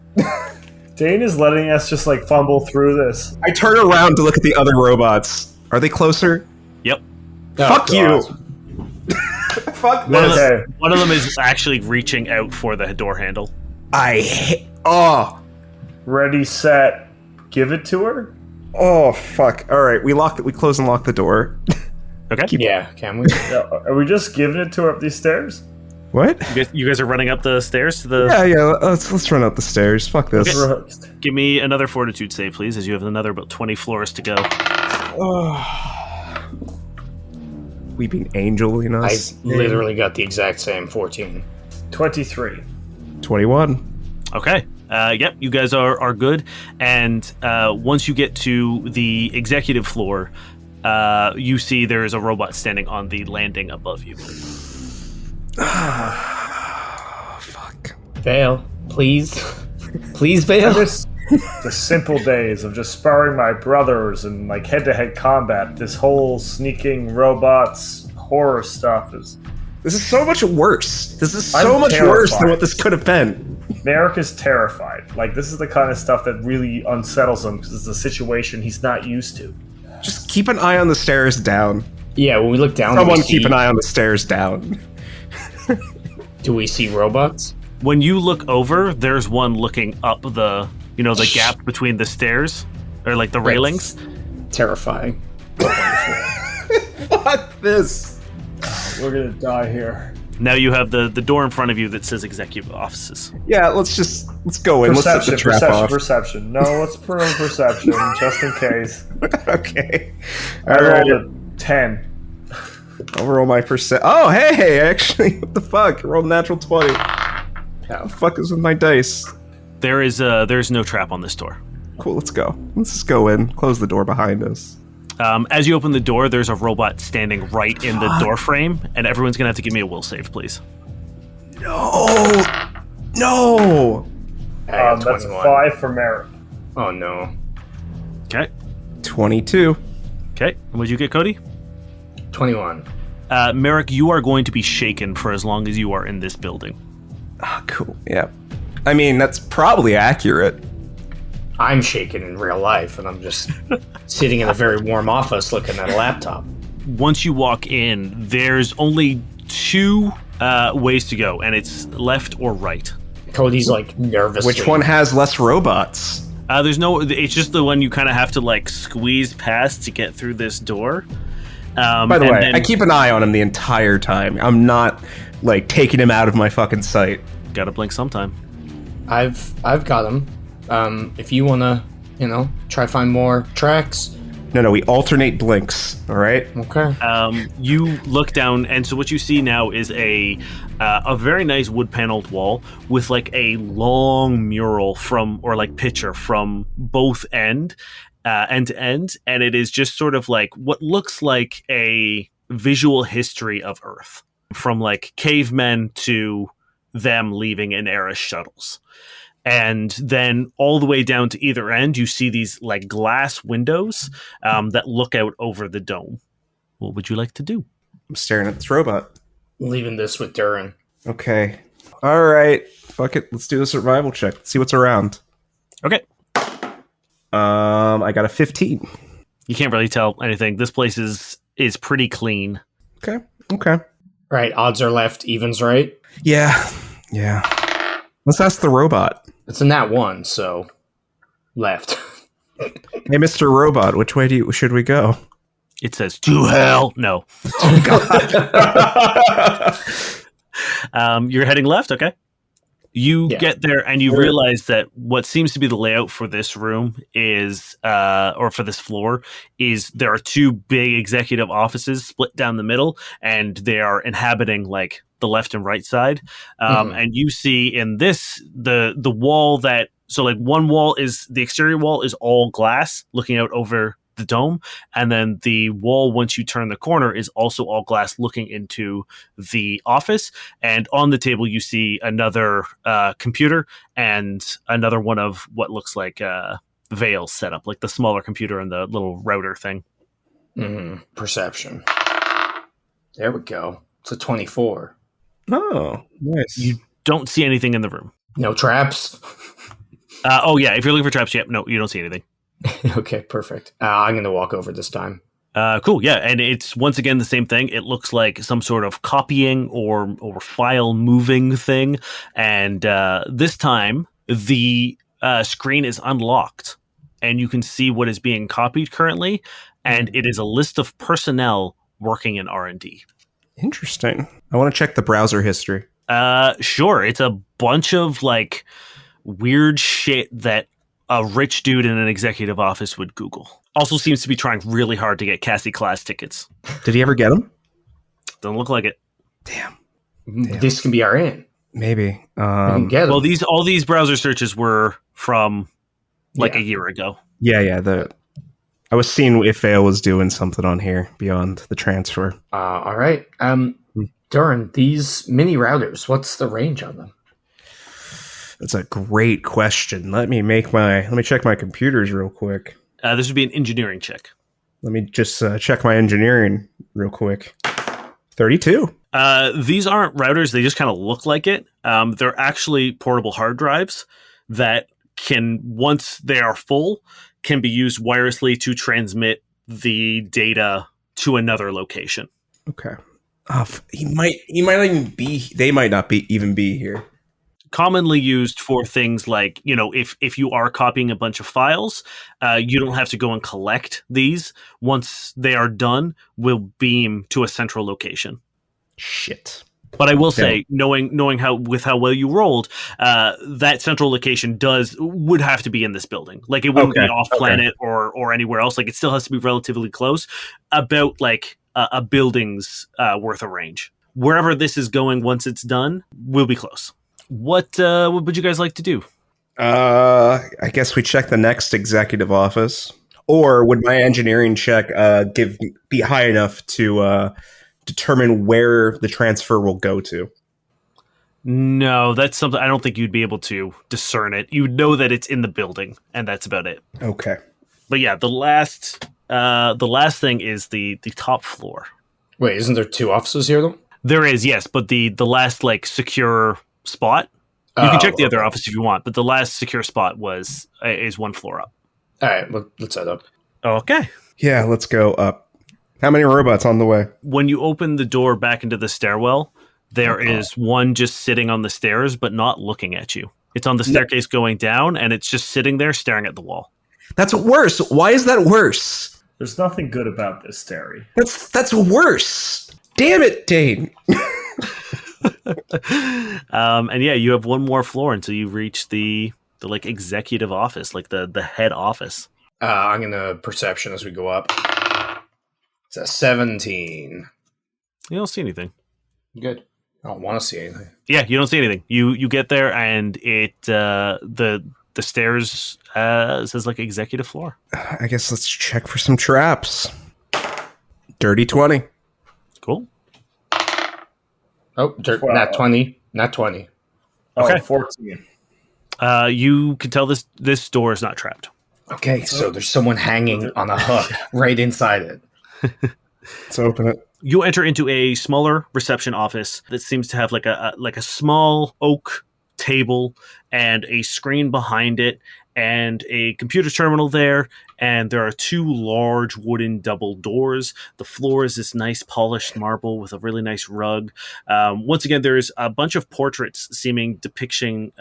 Dane is letting us just like fumble through this. I turn around to look at the other robots. Are they closer? Yep. Fuck you. Fuck this. Okay. One of them is actually reaching out for the door handle. I hate. Oh. Ready, set, give it to her? Oh, fuck. All right, we close and lock the door. Okay. Yeah, can we? Are we just giving it to her up these stairs? What? You guys are running up the stairs to the... Yeah, let's run up the stars. Fuck this. Okay. Give me another fortitude save, please, as you have another about 20 floors to go. Oh. Weeping angel, you know? I literally got the exact same 14. 23. 21. Okay. Yep, you guys are good. And once you get to the executive floor, you see there is a robot standing on the landing above you. Fuck. Vale, please. Please, Vale. The simple days of just sparring my brothers and like head-to-head combat. This whole sneaking robots horror stuff is... This is so much worse. This is so I'm much worse than terrified. what this could have been. Merrick is terrified. Like, this is the kind of stuff that really unsettles him because it's a situation he's not used to. Just keep an eye on the stairs down. Yeah, when we look down, Someone keep an eye on the stairs down. Do we see robots? When you look over, there's one looking up the gap between the stairs, or like the railings. Terrifying. Fuck this. We're gonna die here. Now you have the door in front of you that says executive offices. Yeah, let's go in. Let's set the trap off. Perception. No, let's put on perception just in case. Okay. I rolled a 10. I'll roll my percent. Oh, hey, actually, what the fuck? I rolled a natural 20. How the fuck is with my dice? There's no trap on this door. Cool, let's go. Let's just go in. Close the door behind us. As you open the door, there's a robot standing right in the door frame, and everyone's gonna have to give me a will save, please. No! No! That's 21. 5 for Merrick. Oh no. Okay. 22. Okay. And what'd you get, Cody? 21. Merrick, you are going to be shaken for as long as you are in this building. Ah, cool. Yeah. I mean, that's probably accurate. I'm shaken in real life, and I'm just sitting in a very warm office looking at a laptop. Once you walk in, there's only two ways to go, and it's left or right. Cody's like nervous. Which one has less robots? It's just the one you kind of have to like squeeze past to get through this door. By the way, I keep an eye on him the entire time. I'm not like taking him out of my fucking sight. Gotta blink sometime. I've got him. If you wanna, try find more tracks. No, we alternate blinks. All right. Okay. You look down, and so what you see now is a very nice wood paneled wall with like a long mural picture from both end to end, and it is just sort of like what looks like a visual history of Earth, from like cavemen to them leaving in Era shuttles. And then all the way down to either end, you see these like glass windows that look out over the dome. What would you like to do? I'm staring at this robot. Leaving this with Durrin. Okay. All right. Fuck it. Let's do a survival check. Let's see what's around. Okay. I got a 15. You can't really tell anything. This place is pretty clean. Okay. Right, odds are left, evens right. Yeah. Let's ask the robot. It's a nat 1, so left. Hey, Mr. Robot, which way should we go? It says to hell. No. You're heading left. Okay. You get there and you realize that what seems to be the layout for this room is, or for this floor, is there are two big executive offices split down the middle, and they are inhabiting like the left and right side. And you see in this the wall that, so like one wall is the exterior wall is all glass looking out over the dome, and then the wall once you turn the corner is also all glass looking into the office, and on the table you see another computer and another one of what looks like Vale's setup, like the smaller computer and the little router thing. Perception. There we go. It's a 24. Oh, nice. You don't see anything in the room. No traps? Oh, yeah. If you're looking for traps, no, you don't see anything. Okay, perfect. I'm going to walk over this time. Cool, yeah. And it's, once again, the same thing. It looks like some sort of copying or file moving thing. And this time, the screen is unlocked. And you can see what is being copied currently. And it is a list of personnel working in R&D. Interesting. I want to check the browser history. Sure. It's a bunch of like weird shit that a rich dude in an executive office would Google. Also seems to be trying really hard to get Cassie class tickets. Did he ever get them? Doesn't look like it. Damn. This can be our in. Maybe. We can get 'em. Well, all these browser searches were from like a year ago. Yeah. I was seeing if Vale was doing something on here beyond the transfer. All right. Durrin, these mini routers, what's the range on them? That's a great question. Let me check my computers real quick. This would be an engineering check. Let me just check my engineering real quick. 32. These aren't routers. They just kind of look like it. They're actually portable hard drives that can, once they are full, can be used wirelessly to transmit the data to another location. Okay. He might not even be. They might not even be here. Commonly used for things like, if you are copying a bunch of files, you don't have to go and collect these. Once they are done, we'll beam to a central location. Shit. But I will say, knowing how well you rolled, that central location would have to be in this building. Like, it wouldn't be off planet or anywhere else. Like, it still has to be relatively close, about like a building's worth of range. Wherever this is going, once it's done, we'll be close. What would you guys like to do? I guess we check the next executive office, or would my engineering check be high enough to determine where the transfer will go to? No, that's something I don't think you'd be able to discern it. You would know that it's in the building, and that's about it. Okay. But yeah, the last thing is the top floor. Wait, isn't there 2 offices here though? There is, yes, but the last like secure spot. You can check the other office if you want, but the last secure spot is 1 floor up. All right, let's head up. Okay. Yeah, let's go up. How many robots on the way? When you open the door back into the stairwell, there is one just sitting on the stairs, but not looking at you. It's on the staircase going down, and it's just sitting there staring at the wall. That's worse. Why is that worse? There's nothing good about this, Terry. That's worse. Damn it, Dane. And yeah, you have 1 more floor until you reach the like executive office, like the head office. I'm gonna perception as we go up. It's a 17. You don't see anything. Good. I don't want to see anything. Yeah, you don't see anything. You get there, and it the stairs says like executive floor. I guess let's check for some traps. Dirty 20. Cool. Oh, not 20. Not 20. Okay. 14. You can tell this door is not trapped. Okay, so there's someone hanging on a hook right inside it. Let's open it. You enter into a smaller reception office that seems to have like a small oak table and a screen behind it and a computer terminal there, and there are 2 large wooden double doors. The floor is this nice polished marble with a really nice rug. Once again, there's a bunch of portraits depicting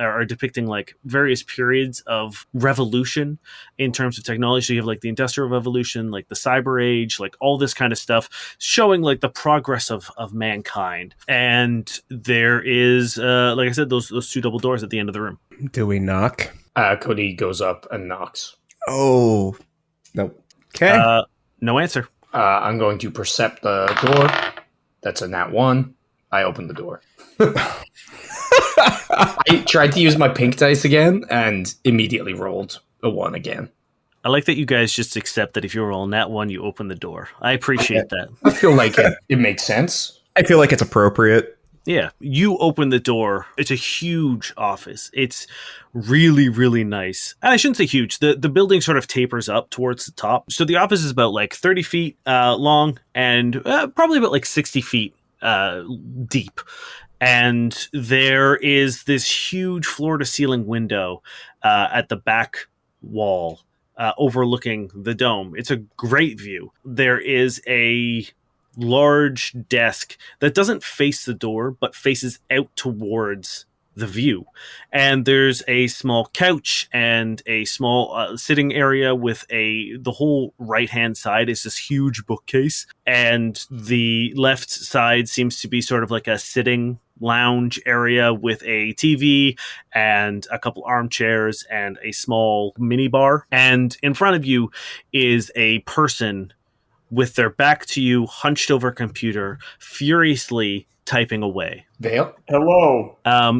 like various periods of revolution in terms of technology. So you have like the Industrial Revolution, like the Cyber Age, like all this kind of stuff, showing like the progress of mankind. And there is, like I said, those 2 double doors at the end of the room. Do we knock? Cody goes up and knocks. Oh. No. Okay. No answer. I'm going to percept the door. That's a nat 1. I open the door. I tried to use my pink dice again and immediately rolled a 1 again. I like that you guys just accept that if you roll a nat 1, you open the door. I appreciate that. I feel like it makes sense. I feel like it's appropriate. Yeah, you open the door. It's a huge office. It's really, really nice. And I shouldn't say huge. The building sort of tapers up towards the top. So the office is about like 30 feet long and probably about like 60 feet deep. And there is this huge floor-to-ceiling window at the back wall overlooking the dome. It's a great view. There is a large desk that doesn't face the door but faces out towards the view, and there's a small couch and a small sitting area with the whole right hand side is this huge bookcase, and the left side seems to be sort of like a sitting lounge area with a TV and a couple armchairs and a small mini bar, and in front of you is a person with their back to you, hunched over a computer, furiously typing away. Vale? Hello.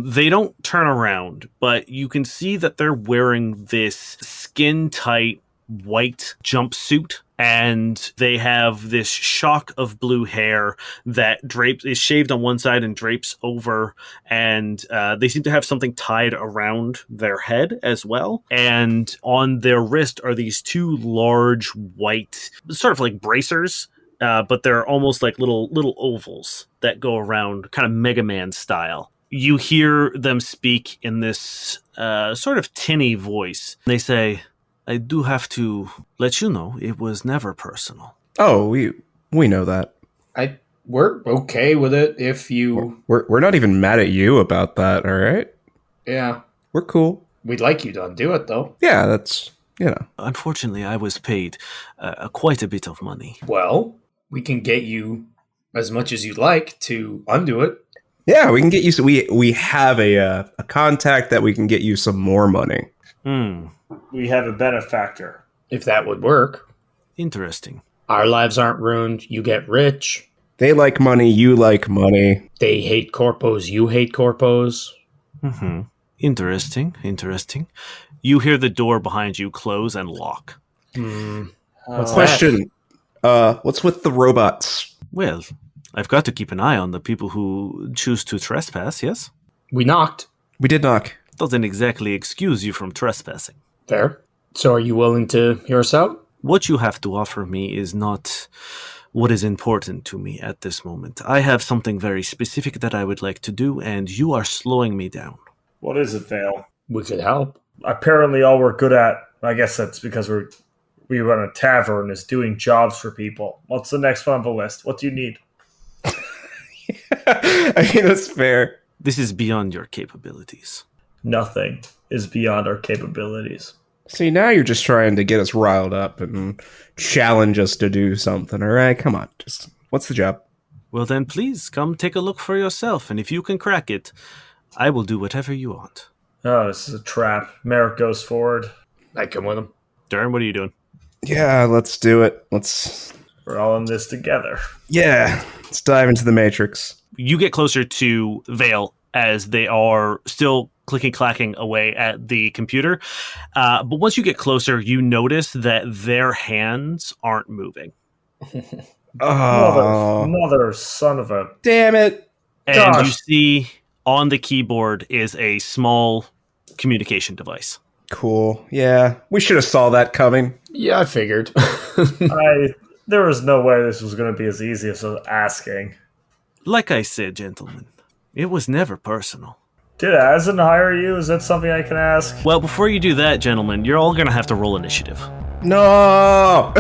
They don't turn around, but you can see that they're wearing this skin-tight white jumpsuit, and they have this shock of blue hair that is shaved on one side and drapes over, and they seem to have something tied around their head as well. And on their wrist are these two large white, sort of like bracers, but they're almost like little ovals that go around, kind of Mega Man style. You hear them speak in this sort of tinny voice. They say, "I do have to let you know it was never personal." Oh, we know that. We're okay with it if you... We're not even mad at you about that, all right? Yeah. We're cool. We'd like you to undo it, though. Yeah, that's, Unfortunately, I was paid quite a bit of money. Well, we can get you as much as you'd like to undo it. Yeah, we can get you... We have a contact that we can get you some more money. We have a benefactor. If that would work. Interesting. Our lives aren't ruined. You get rich. They like money, you like money. They hate corpos, you hate corpos. Mm-hmm. Interesting. You hear the door behind you close and lock. What's Question. What's with the robots? Well, I've got to keep an eye on the people who choose to trespass, yes? We knocked. We did knock. Doesn't exactly excuse you from trespassing. Fair. So are you willing to hear us out? What you have to offer me is not what is important to me at this moment. I have something very specific that I would like to do, and you are slowing me down. What is it, Vale? We could help. Apparently all we're good at, I guess that's because we run a tavern, is doing jobs for people. What's the next one on the list? What do you need? I mean, that's fair. This is beyond your capabilities. Nothing is beyond our capabilities. See, now you're just trying to get us riled up and challenge us to do something, all right? Come on, what's the job? Well then, please, come take a look for yourself, and if you can crack it, I will do whatever you want. Oh, this is a trap. Merrick goes forward. I come with him. Durrin, what are you doing? Yeah, let's do it. We're all in this together. Yeah, let's dive into the Matrix. You get closer to Vale as they are still clicking-clacking away at the computer. But once you get closer, you notice that their hands aren't moving. Mother son of a... Damn it. And Gosh. you see on the keyboard is a small communication device. Cool. Yeah, we should have saw that coming. Yeah, I figured. There was no way this was going to be as easy as asking. Like I said, gentlemen, it was never personal. Did Asin hire you? Is that something I can ask? Well, before you do that, gentlemen, you're all going to have to roll initiative. No!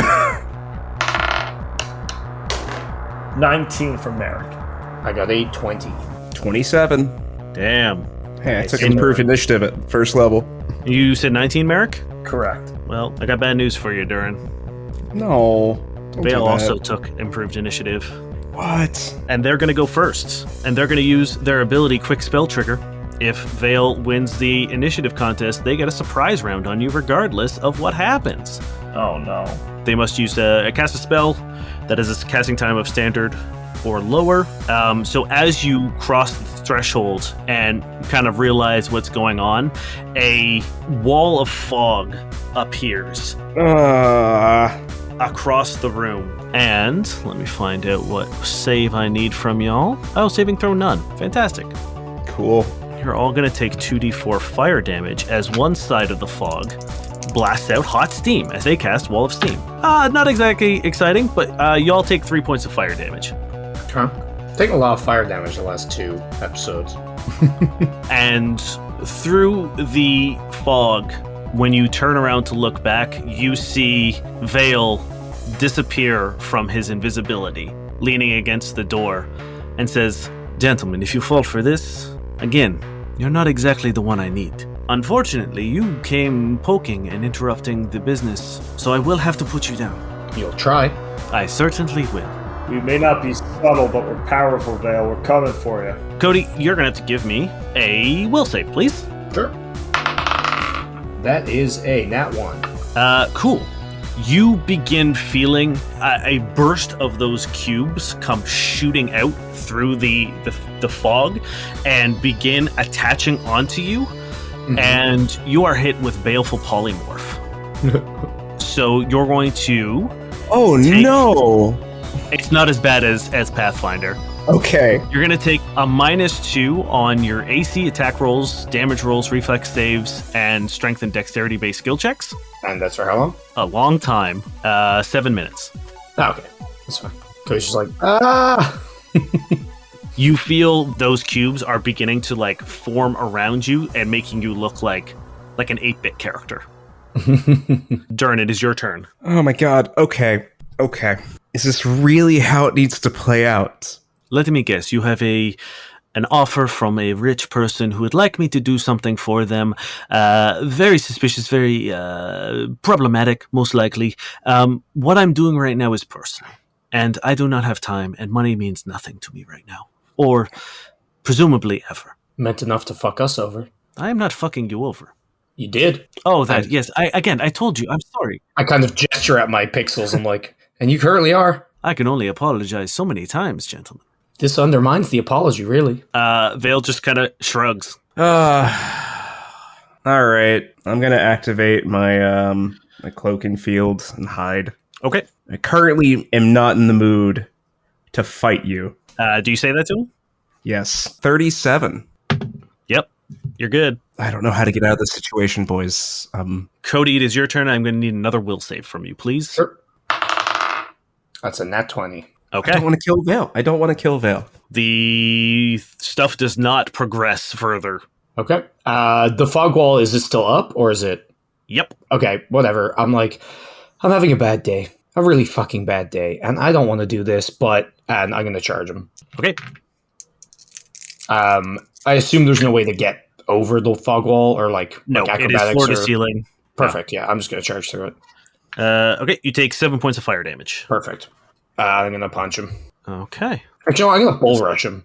19 from Merrick. I got a 20. 27. Damn. Hey, I took improved initiative at first level. You said 19, Merrick? Correct. Well, I got bad news for you, Durrin. No. don't do Vale that. also took improved initiative. What? And they're going to go first. And they're going to use their ability Quick Spell Trigger. If Vale wins the initiative contest, they get a surprise round on you regardless of what happens. Oh, no. They must use cast a spell that has a casting time of standard or lower. So as you cross the threshold and kind of realize what's going on, a wall of fog appears. across the room. And let me find out what save I need from y'all. Oh, saving throw none. Fantastic. Cool. You're all going to take 2d4 fire damage as one side of the fog blasts out hot steam as they cast Wall of Steam. Not exactly exciting, but y'all take 3 points of fire damage. Okay. Taking a lot of fire damage the last 2 episodes. And through the fog, when you turn around to look back, you see Vale disappear from his invisibility, leaning against the door, and says, "Gentlemen, if you fall for this, again, you're not exactly the one I need. Unfortunately, you came poking and interrupting the business, so I will have to put you down." You'll try. I certainly will. We may not be subtle, but we're powerful, Vale. We're coming for you. Cody, you're going to have to give me a will save, please. Sure. That is a nat 1. Cool. You begin feeling a burst of those cubes come shooting out through the fog and begin attaching onto you, and you are hit with baleful polymorph. So you're going to... Oh, no! It's not as bad as Pathfinder. Okay. You're going to take a -2 on your AC, attack rolls, damage rolls, reflex saves, and strength and dexterity-based skill checks. And that's for how long? A long time. 7 minutes. Oh, okay. That's fine. Cody's just like, ah! You feel those cubes are beginning to like form around you and making you look like an 8-bit character. Durrin, it is your turn. Oh my god. Okay. Is this really how it needs to play out? Let me guess. You have an offer from a rich person who would like me to do something for them. Very suspicious, very problematic, most likely. What I'm doing right now is personal, and I do not have time, and money means nothing to me right now. Or presumably ever. Meant enough to fuck us over. I am not fucking you over. You did. Oh, yes. I told you. I'm sorry. I kind of gesture at my pixels. I'm like, and you currently are. I can only apologize so many times, gentlemen. This undermines the apology, really. Vale just kind of shrugs. All right. I'm gonna activate my my cloak and field and hide. Okay. I currently am not in the mood to fight you. Do you say that to him? Yes. 37. Yep. You're good. I don't know how to get out of this situation, boys. Cody, it is your turn. I'm going to need another will save from you, please. Sure. That's a nat 20. Okay. I don't want to kill Vale. The stuff does not progress further. Okay. The fog wall, is it still up or is it? Yep. Okay, whatever. I'm having a bad day. A really fucking bad day. And I don't want to do this, and I'm going to charge him. Okay. I assume there's no way to get over the fog wall or no, it is floor to ceiling. Perfect. Yeah, I'm just going to charge through it. Okay, you take 7 points of fire damage. Perfect. I'm going to punch him. Okay. Actually, I'm going to bull rush him.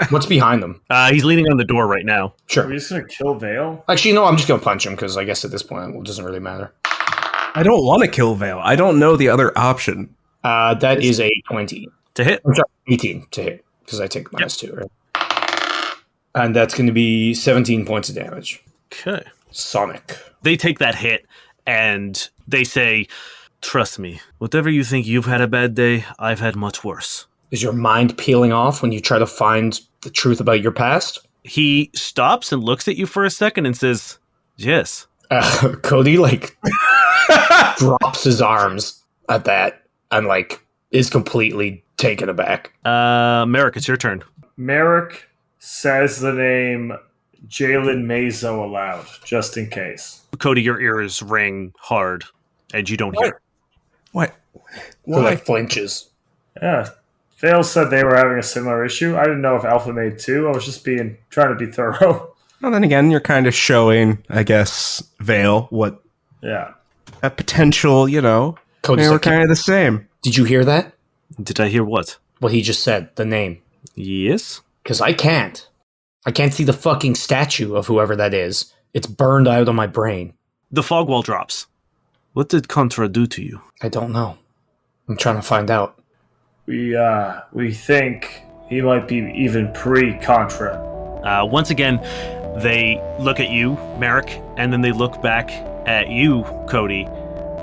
What's behind him? He's leaning on the door right now. Sure. Are we just going to kill Vale? Actually, no, I'm just going to punch him because I guess at this point it doesn't really matter. I don't want to kill Vale. I don't know the other option. That is a 20. To hit? I'm sorry, 18 to hit because I take -2, right? And that's going to be 17 points of damage. Okay. Sonic. They take that hit and they say, "Trust me, whatever you think you've had a bad day, I've had much worse." Is your mind peeling off when you try to find the truth about your past? He stops and looks at you for a second and says, "Yes." Cody, drops his arms at that and, is completely taken aback. Merrick, it's your turn. Merrick says the name Jalen Mazo aloud, just in case. Cody, your ears ring hard and you don't hear. What? Why? Flinches. Yeah. Vale said they were having a similar issue. I didn't know if Alpha made too. I was just trying to be thorough. Well, then again, you're kind of showing, I guess, Vale what Yeah. a potential, Cody's we're kind of the same. Did you hear that? Did I hear what? What he just said, the name. Yes? Because I can't. I can't see the fucking statue of whoever that is. It's burned out of my brain. The fog wall drops. What did Contra do to you? I don't know. I'm trying to find out. We think he might be even pre-Contra. Once again, they look at you, Merrick, and then they look back at you, Cody,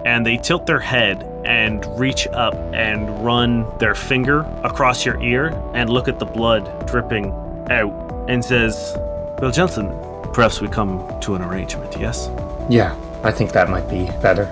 and they tilt their head and reach up and run their finger across your ear and look at the blood dripping out and says, "Well, gentlemen, perhaps we come to an arrangement, yes?" Yeah, I think that might be better.